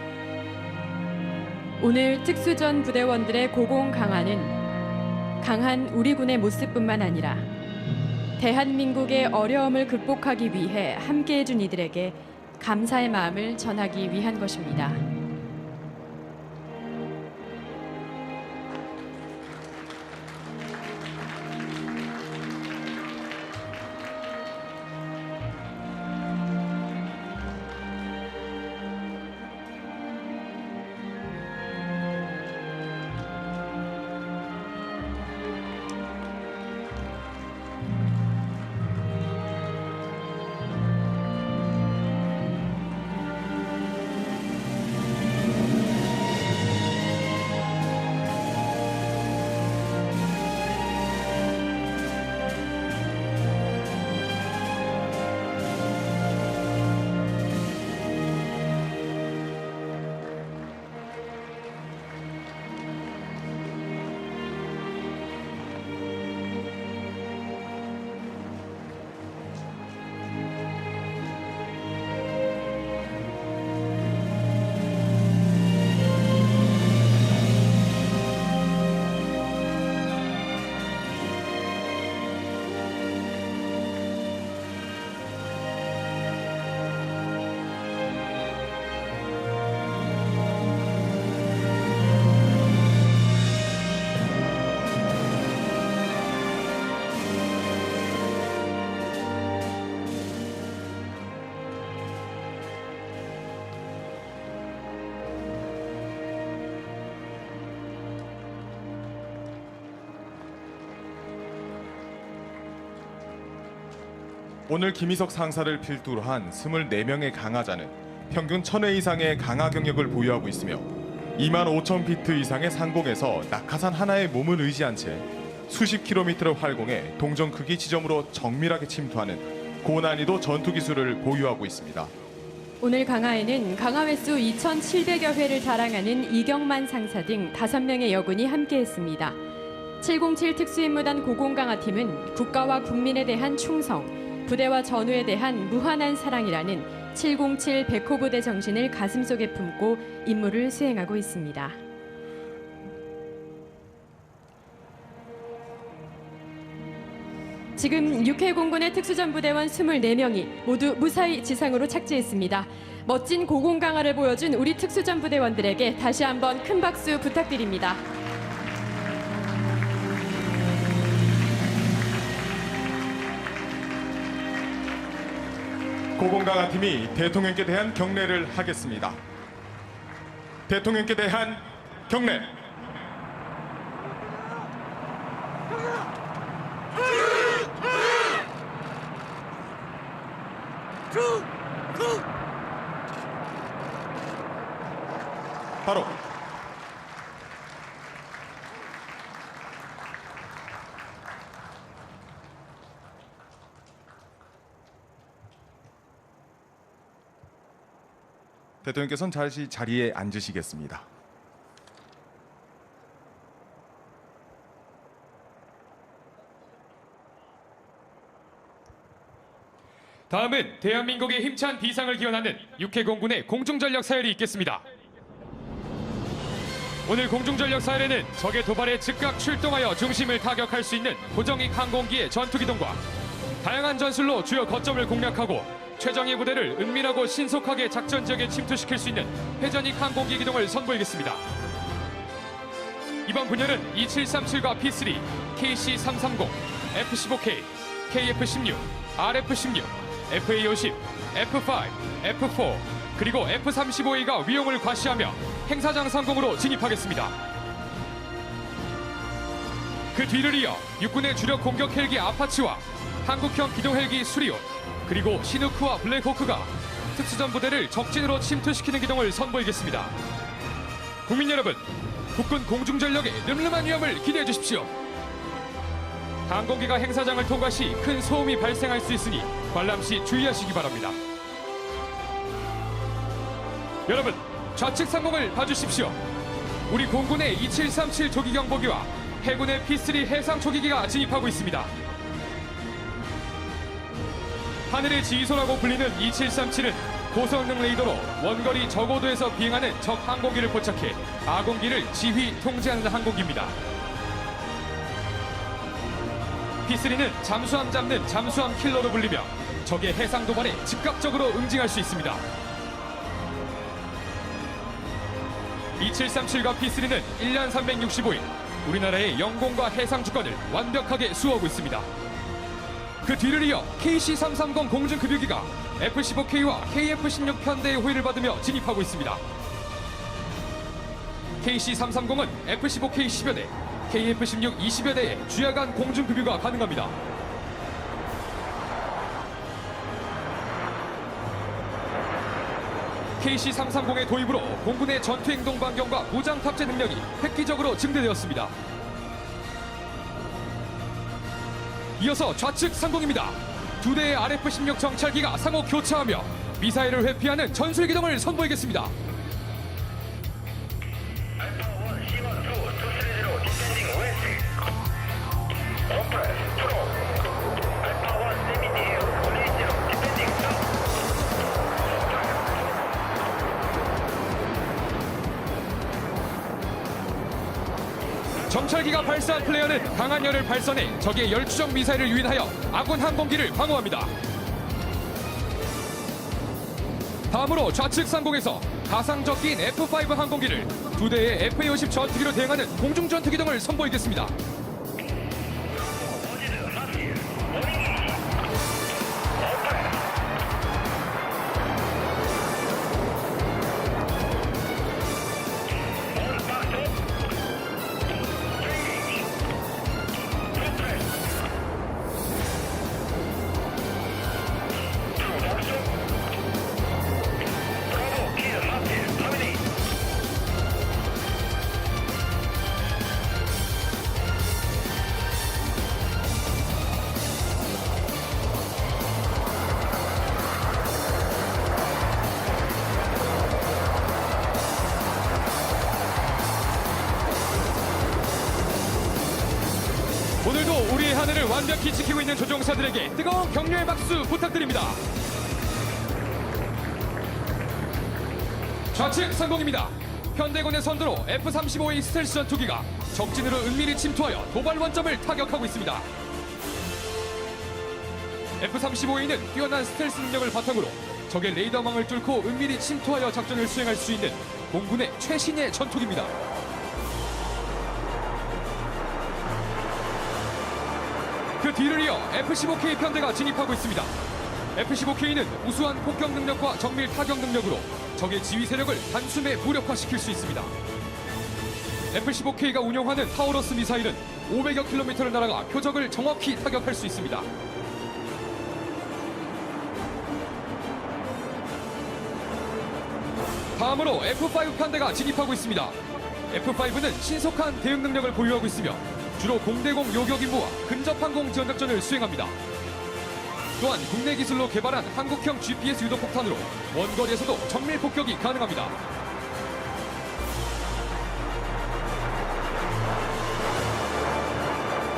오늘 특수전 부대원들의 고공 강화는 강한 우리 군의 모습뿐만 아니라 대한민국의 어려움을 극복하기 위해 함께해준 이들에게 감사의 마음을 전하기 위한 것입니다. 오늘 김희석 상사를 필두로 한 24명의 강화자는 평균 1000회 이상의 강화 경력을 보유하고 있으며 25,000피트 이상의 상공에서 낙하산 하나에 몸을 의지한 채 수십 킬로미터를 활공해 동전 크기 지점으로 정밀하게 침투하는 고난이도 전투 기술을 보유하고 있습니다. 오늘 강화에는 강화 횟수 2,700여 회를 자랑하는 이경만 상사 등 5명의 여군이 함께했습니다. 707 특수임무단 고공강화팀은 국가와 국민에 대한 충성, 부대와 전우에 대한 무한한 사랑이라는 707 백호부대 정신을 가슴속에 품고 임무를 수행하고 있습니다. 지금 6회 공군의 특수전부대원 24명이 모두 무사히 지상으로 착지했습니다. 멋진 고공 강화를 보여준 우리 특수전부대원들에게 다시 한번 큰 박수 부탁드립니다. 고공강화팀이 대통령께 대한 경례를 하겠습니다. 대통령께 대한 경례. 바로 대통령께서는 다시 자리에 앉으시겠습니다. 다음은 대한민국의 힘찬 비상을 기원하는 6회 공군의 공중전력 사열이 있겠습니다. 오늘 공중전력 사열에는 적의 도발에 즉각 출동하여 중심을 타격할 수 있는 고정익 항공기의 전투기동과 다양한 전술로 주요 거점을 공략하고 최정예 부대를 은밀하고 신속하게 작전 지역에 침투시킬 수 있는 회전익 항공기 기동을 선보이겠습니다. 이번 분열은 E737과 P3, KC330, F-15K, KF-16, RF-16, FA-50, F-5, F-4, 그리고 F-35A가 위용을 과시하며 행사장 상공으로 진입하겠습니다. 그 뒤를 이어 육군의 주력 공격 헬기 아파치와 한국형 기동 헬기 수리온, 그리고 시누크와 블랙호크가 특수전부대를 적진으로 침투시키는 기동을 선보이겠습니다. 국민 여러분, 국군 공중전력의 늠름한 위험을 기대해 주십시오. 항공기가 행사장을 통과 시 큰 소음이 발생할 수 있으니 관람 시 주의하시기 바랍니다. 여러분, 좌측 상공을 봐주십시오. 우리 공군의 E737 조기경보기와 해군의 P3 해상 조기기가 진입하고 있습니다. 하늘의 지휘소라고 불리는 2737은 고성능 레이더로 원거리 저고도에서 비행하는 적 항공기를 포착해 아군기를 지휘 통제하는 항공기입니다. P3는 잠수함 잡는 잠수함 킬러로 불리며 적의 해상 도발에 즉각적으로 응징할 수 있습니다. 2737과 P3는 1년 365일 우리나라의 영공과 해상 주권을 완벽하게 수호하고 있습니다. 그 뒤를 이어 KC-330 공중급유기가 F-15K와 KF-16 편대의 호위를 받으며 진입하고 있습니다. KC-330은 F-15K 10여 대, KF-16 20여 대의 주야간 공중급유가 가능합니다. KC-330의 도입으로 공군의 전투행동 반경과 무장 탑재 능력이 획기적으로 증대되었습니다. 이어서 좌측 상공입니다. 두 대의 RF-16 정찰기가 상호 교차하며 미사일을 회피하는 전술 기동을 선보이겠습니다. 정찰기가 발사한 플레어는 강한 열을 발산해 적의 열 추적 미사일을 유인하여 아군 항공기를 방어합니다. 다음으로 좌측 상공에서 가상적인 F-5 항공기를 두 대의 F-50 전투기로 대응하는 공중 전투 기동을 선보이겠습니다. 오늘도 우리의 하늘을 완벽히 지키고 있는 조종사들에게 뜨거운 격려의 박수 부탁드립니다. 좌측 상공입니다. 현대군의 선두로 F-35A 스텔스 전투기가 적진으로 은밀히 침투하여 도발 원점을 타격하고 있습니다. F-35A는 뛰어난 스텔스 능력을 바탕으로 적의 레이더망을 뚫고 은밀히 침투하여 작전을 수행할 수 있는 공군의 최신의 전투기입니다. 그 뒤를 이어 F-15K 편대가 진입하고 있습니다. F-15K는 우수한 폭격 능력과 정밀 타격 능력으로 적의 지휘 세력을 단숨에 무력화시킬 수 있습니다. F-15K가 운용하는 타우러스 미사일은 500여 킬로미터를 날아가 표적을 정확히 타격할 수 있습니다. 다음으로 F-5 편대가 진입하고 있습니다. F-5는 신속한 대응 능력을 보유하고 있으며 주로 공대공 요격 임무와 근접 항공 지원 작전을 수행합니다. 또한 국내 기술로 개발한 한국형 GPS 유도 폭탄으로 원거리에서도 정밀 폭격이 가능합니다.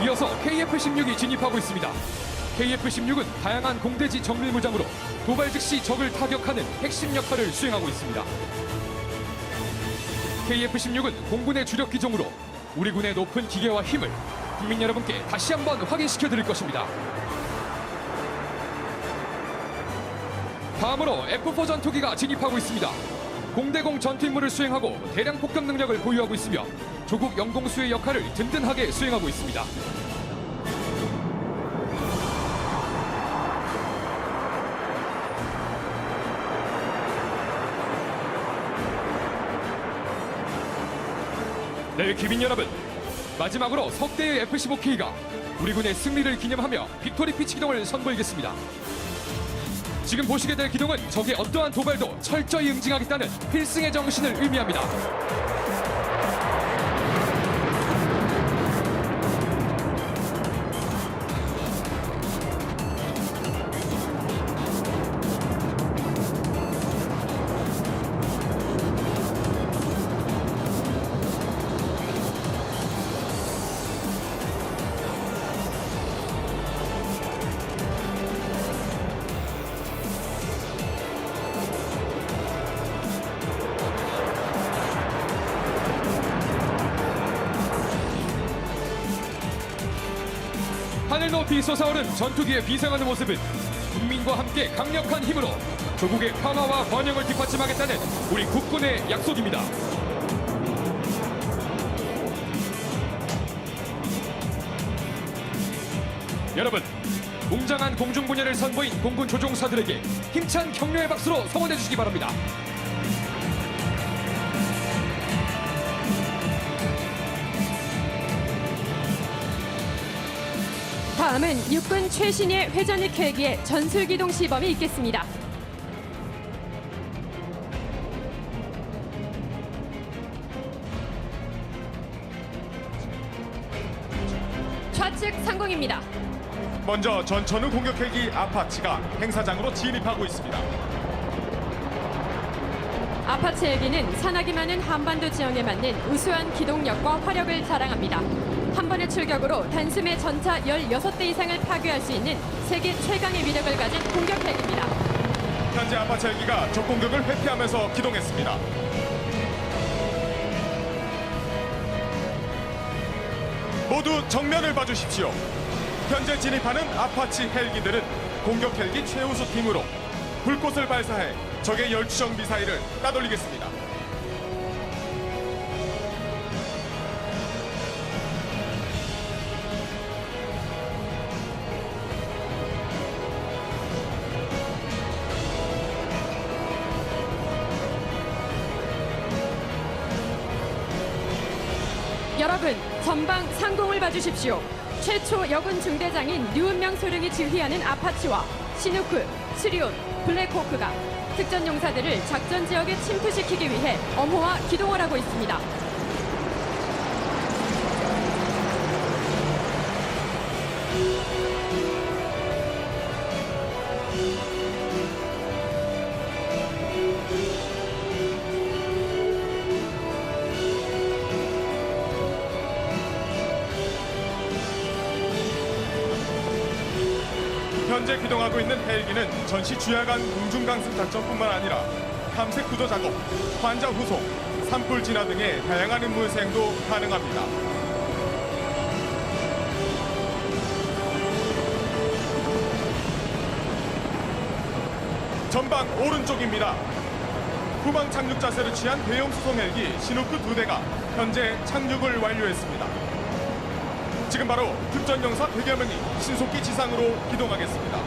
이어서 KF-16이 진입하고 있습니다. KF-16은 다양한 공대지 정밀 무장으로 도발 즉시 적을 타격하는 핵심 역할을 수행하고 있습니다. KF-16은 공군의 주력 기종으로 우리 군의 높은 기계와 힘을 국민 여러분께 다시 한번 확인시켜 드릴 것입니다. 다음으로 F-4 전투기가 진입하고 있습니다. 공대공 전투 임무를 수행하고 대량 폭격 능력을 보유하고 있으며 조국 영공수의 역할을 든든하게 수행하고 있습니다. 네, 귀빈 여러분, 마지막으로 석대의 F-15K가 우리 군의 승리를 기념하며 빅토리 피치 기동을 선보이겠습니다. 지금 보시게 될 기동은 적의 어떠한 도발도 철저히 응징하겠다는 필승의 정신을 의미합니다. 하늘 높이 솟아오른 전투기에 비상하는 모습은 국민과 함께 강력한 힘으로 조국의 평화와 번영을 뒷받침하겠다는 우리 국군의 약속입니다. 여러분, 웅장한 공중분열을 선보인 공군 조종사들에게 힘찬 격려의 박수로 성원해 주시기 바랍니다. 다음은 육군 최신의 회전익 헬기의 전술기동 시범이 있겠습니다. 좌측 상공입니다. 먼저 전천후 공격 헬기 아파치가 행사장으로 진입하고 있습니다. 아파치 헬기는 산악이 많은 한반도 지형에 맞는 우수한 기동력과 화력을 자랑합니다. 한 번의 출격으로 단숨에 전차 16대 이상을 파괴할 수 있는 세계 최강의 위력을 가진 공격 헬기입니다. 현재 아파치 헬기가 적 공격을 회피하면서 기동했습니다. 모두 정면을 봐주십시오. 현재 진입하는 아파치 헬기들은 공격 헬기 최우수 팀으로 불꽃을 발사해 적의 열추적 미사일을 따돌리겠습니다. 여러분, 전방 상공을 봐주십시오. 최초 여군 중대장인 류은명 소령이 지휘하는 아파치와 시누크, 스리온, 블랙호크가 특전 용사들을 작전 지역에 침투시키기 위해 엄호와 기동을 하고 있습니다. 현재 기동하고 있는 헬기는 전시 주야간 공중강습 작전뿐만 아니라 탐색 구조 작업, 환자 후송, 산불 진화 등의 다양한 임무 수행도 가능합니다. 전방 오른쪽입니다. 후방 착륙 자세를 취한 대형 수송 헬기 시누크 2대가 현재 착륙을 완료했습니다. 지금 바로 특전 용사 100여 명이 신속히 지상으로 기동하겠습니다.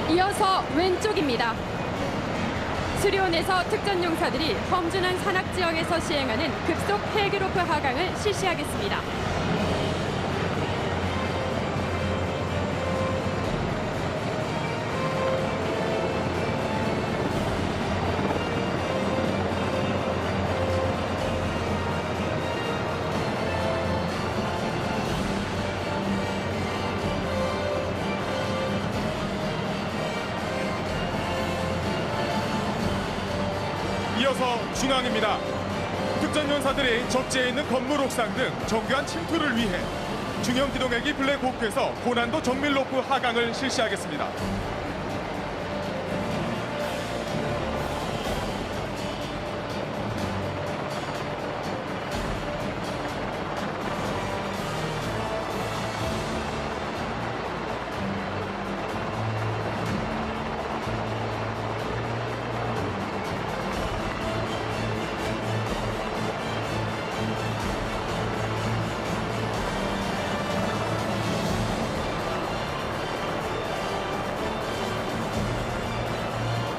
이어서 왼쪽입니다. 수리온에서 특전 용사들이 험준한 산악 지역에서 시행하는 급속 헬기로프 하강을 실시하겠습니다. 이어서 중앙입니다. 특전 용사들이 적지에 있는 건물 옥상 등 정교한 침투를 위해 중형 기동헬기 블랙호크에서 고난도 정밀 로프 하강을 실시하겠습니다.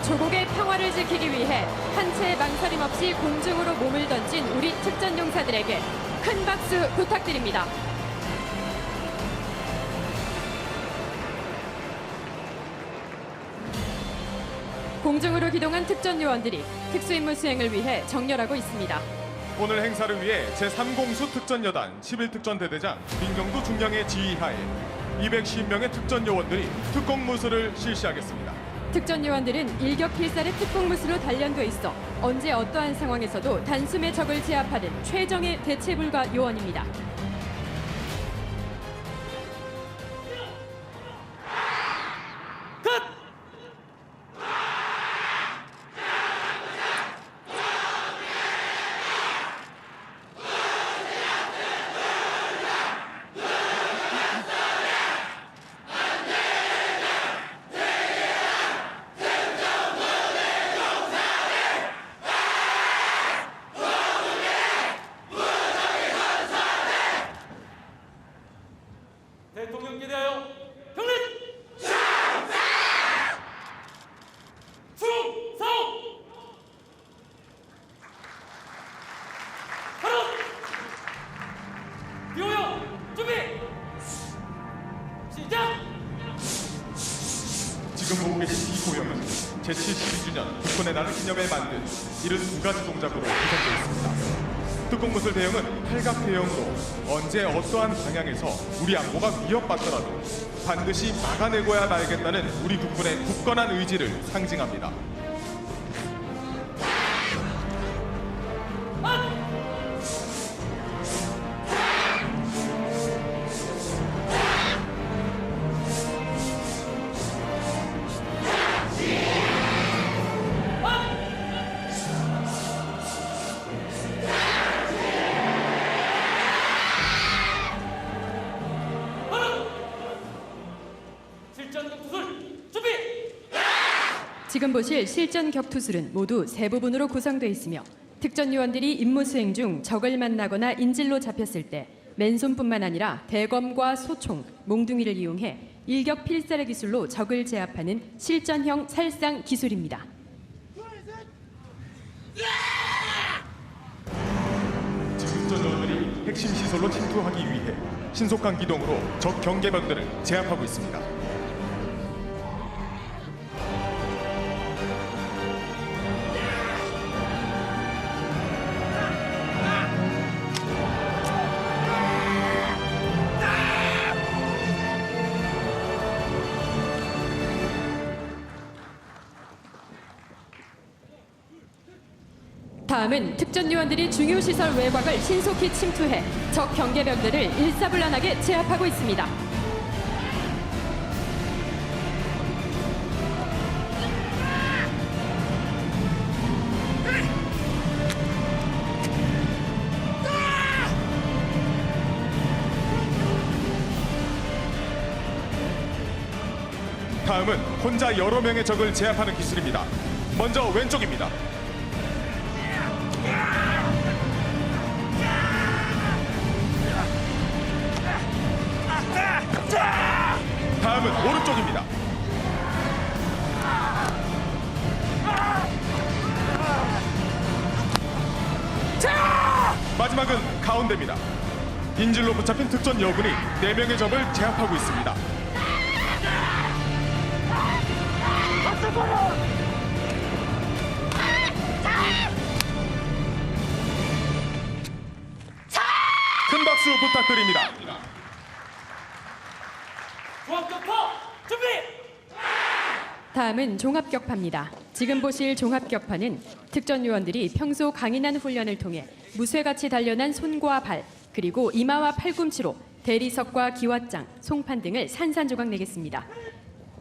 조국의 평화를 지키기 위해 한 채의 망설임 없이 공중으로 몸을 던진 우리 특전 용사들에게 큰 박수 부탁드립니다. 공중으로 기동한 특전 요원들이 특수임무 수행을 위해 정렬하고 있습니다. 오늘 행사를 위해 제3공수 특전여단 11특전대대장 민경두 중령의 지휘하에 250명의 특전 요원들이 특공무술을 실시하겠습니다. 특전 요원들은 일격필살의 특공무술로 단련돼 있어 언제 어떠한 상황에서도 단숨에 적을 제압하는 최정의 대체불가 요원입니다. 지금 보고 계신 이 고형은 제72주년 국군의 날을 기념해 만든 72가지 동작으로 구성되어 있습니다. 특공무술 대형은 팔각 대형으로 언제 어떠한 방향에서 우리 안보가 위협받더라도 반드시 막아내고야 말겠다는 우리 국군의 굳건한 의지를 상징합니다. 지금 보실 실전 격투술은 모두 세 부분으로 구성되어 있으며 특전 요원들이 임무 수행 중 적을 만나거나 인질로 잡혔을 때 맨손뿐만 아니라 대검과 소총, 몽둥이를 이용해 일격 필살의 기술로 적을 제압하는 실전형 살상 기술입니다. 지금 특전 요원들이 핵심 시설로 침투하기 위해 신속한 기동으로 적 경계병들을 제압하고 있습니다. 다음은 특전 요원들이 중요 시설 외곽을 신속히 침투해 적 경계병들을 일사불란하게 제압하고 있습니다. 다음은 혼자 여러 명의 적을 제압하는 기술입니다. 먼저 왼쪽입니다. 다음은 오른쪽입니다. 마지막은 가운데입니다. 인질로 붙잡힌 특전 여군이 4명의 적을 제압하고 있습니다. 큰 박수 부탁드립니다. 다음은 종합격파입니다. 지금 보실 종합격파는 특전 요원들이 평소 강인한 훈련을 통해 무쇠같이 단련한 손과 발, 그리고 이마와 팔꿈치로 대리석과 기왓장, 송판 등을 산산조각 내겠습니다.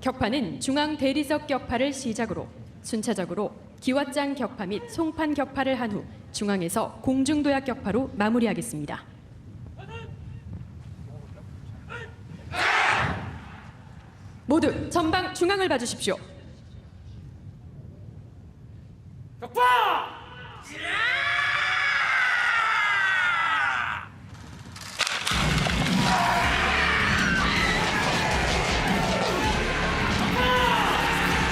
격파는 중앙 대리석 격파를 시작으로 순차적으로 기왓장 격파 및 송판 격파를 한 후 중앙에서 공중도약 격파로 마무리하겠습니다. 모두 전방 중앙을 봐주십시오.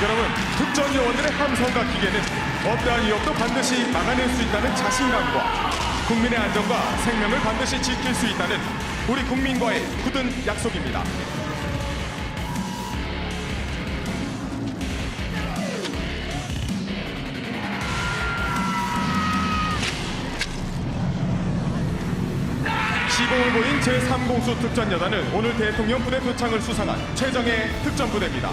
여러분, 특전 요원들의 함성과 기계는 어떠한 위협도 반드시 막아낼 수 있다는 자신감과 국민의 안전과 생명을 반드시 지킬 수 있다는 우리 국민과의 굳은 약속입니다. 시공을 보인 제3공수 특전여단은 오늘 대통령 부대 표창을 수상한 최정예 특전부대입니다.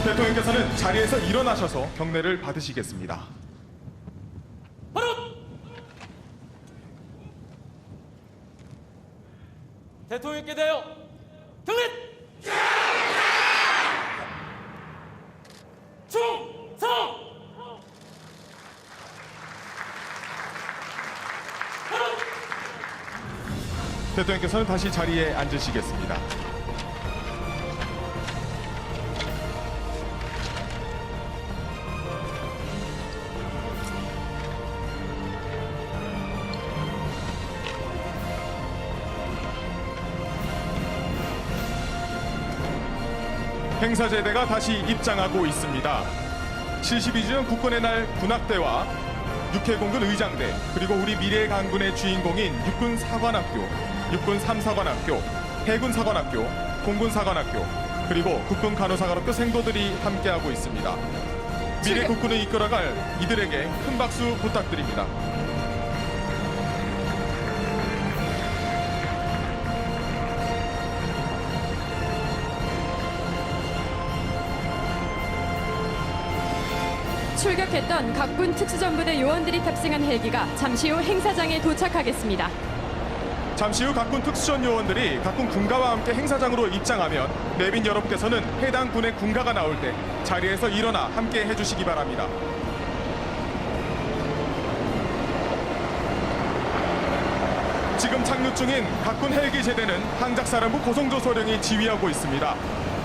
대통령께서는 자리에서 일어나셔서 경례를 받으시겠습니다. 대통령께 대하여 경례! 충성! 대통령께서는 다시 자리에 앉으시겠습니다. 행사제대가 다시 입장하고 있습니다. 72주년 국군의 날 군악대와 육해공군 의장대, 그리고 우리 미래의 강군의 주인공인 육군 사관학교, 육군 3사관학교, 해군 사관학교, 공군 사관학교, 그리고 국군 간호사관학교 생도들이 함께하고 있습니다. 미래 국군을 이끌어갈 이들에게 큰 박수 부탁드립니다. 출격했던 각군 특수전부대 요원들이 탑승한 헬기가 잠시 후 행사장에 도착하겠습니다. 잠시 후 각군 특수전 요원들이 각군 군가와 함께 행사장으로 입장하면 내빈 여러분께서는 해당 군의 군가가 나올 때 자리에서 일어나 함께 해주시기 바랍니다. 지금 착륙 중인 각군 헬기 제대는 항작사령부 고성조 소령이 지휘하고 있습니다.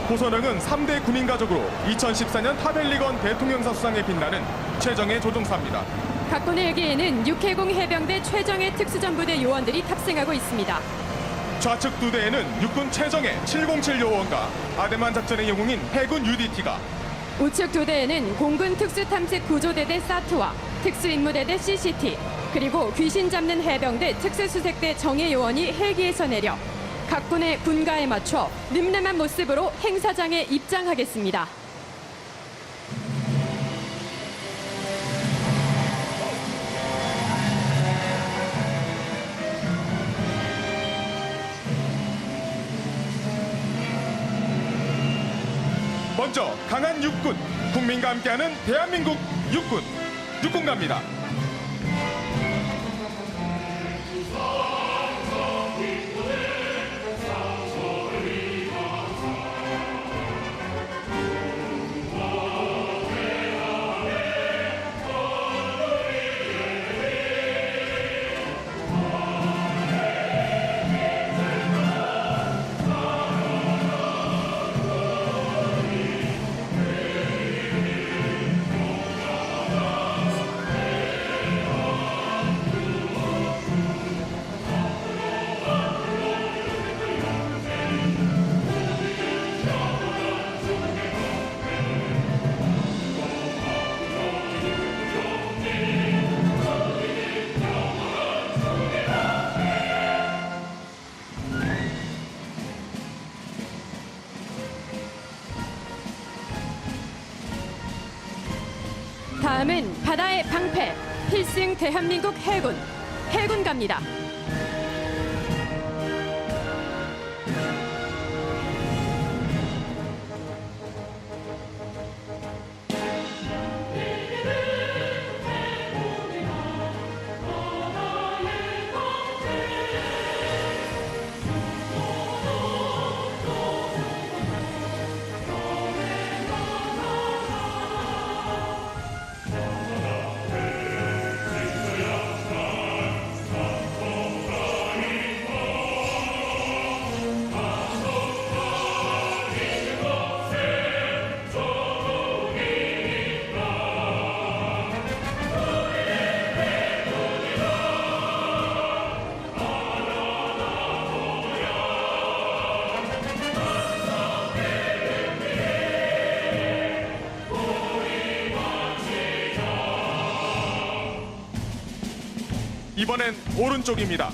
고소령은 3대 군인 가족으로 2014년 타벨리건 대통령사 수상에 빛나는 최정예 조종사입니다. 각군 헬기에는 6해공 해병대 최정예 특수전부대 요원들이 탑승하고 있습니다. 좌측 두 대에는 육군 최정예 707 요원과 아데만 작전의 영웅인 해군 UDT가, 우측 두 대에는 공군 특수탐색 구조대대 사트와 특수임무대대 CCT, 그리고 귀신 잡는 해병대 특수수색대 정예 요원이 헬기에서 내려 각군의 군가에 맞춰 늠름한 모습으로 행사장에 입장하겠습니다. 먼저 강한 육군, 국민과 함께하는 대한민국 육군 갑니다. 다음은 바다의 방패, 필승 대한민국 해군 갑니다. 이번엔 오른쪽입니다.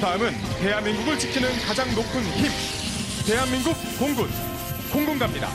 다음은 대한민국을 지키는 가장 높은 힘, 대한민국 공군 갑니다.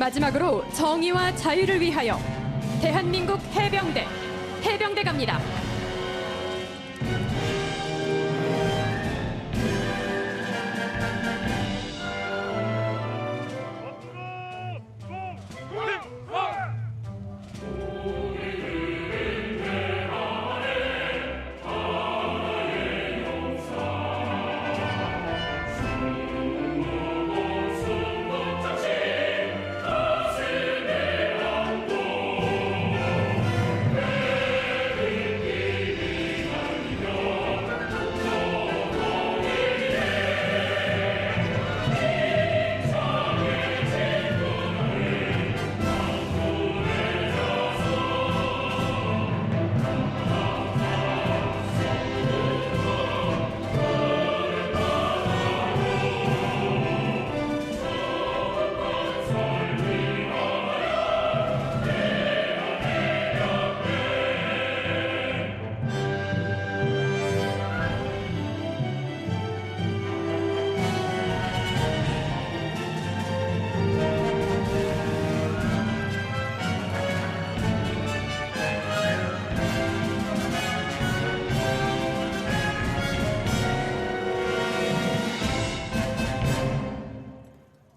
마지막으로 정의와 자유를 위하여 대한민국 해병대 갑니다.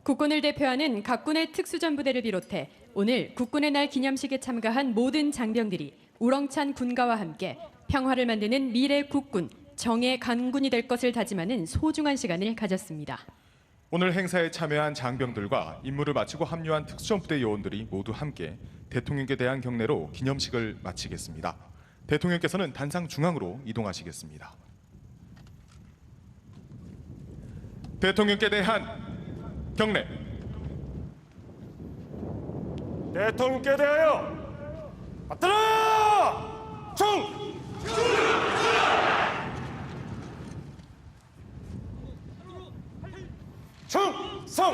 국군을 대표하는 각군의 특수전부대를 비롯해 오늘 국군의 날 기념식에 참가한 모든 장병들이 우렁찬 군가와 함께 평화를 만드는 미래 국군, 정의 강군이 될 것을 다짐하는 소중한 시간을 가졌습니다. 오늘 행사에 참여한 장병들과 임무를 마치고 합류한 특수전부대 요원들이 모두 함께 대통령께 대한 경례로 기념식을 마치겠습니다. 대통령께서는 단상 중앙으로 이동하시겠습니다. 대통령께 대한 경례. 대통령께 대하여 받들어! 충성! 세워!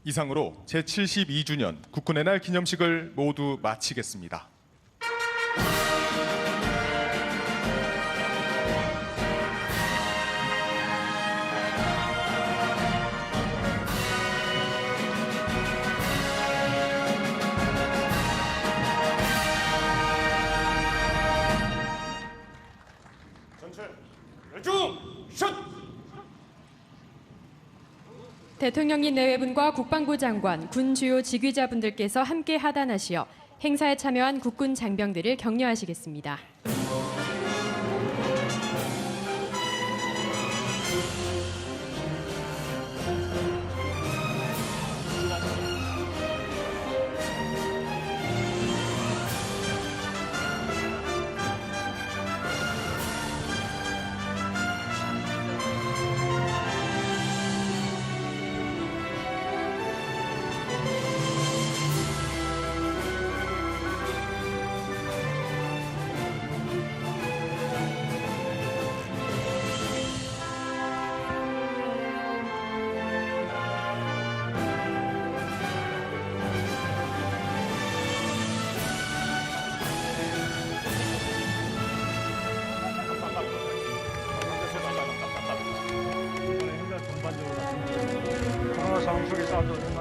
이상으로 제72주년 국군의 날 기념식을 모두 마치겠습니다. 대통령님 내외분과 국방부 장관, 군 주요 지휘자분들께서 함께 하단하시어 행사에 참여한 국군 장병들을 격려하시겠습니다. 코로나 상황 속에서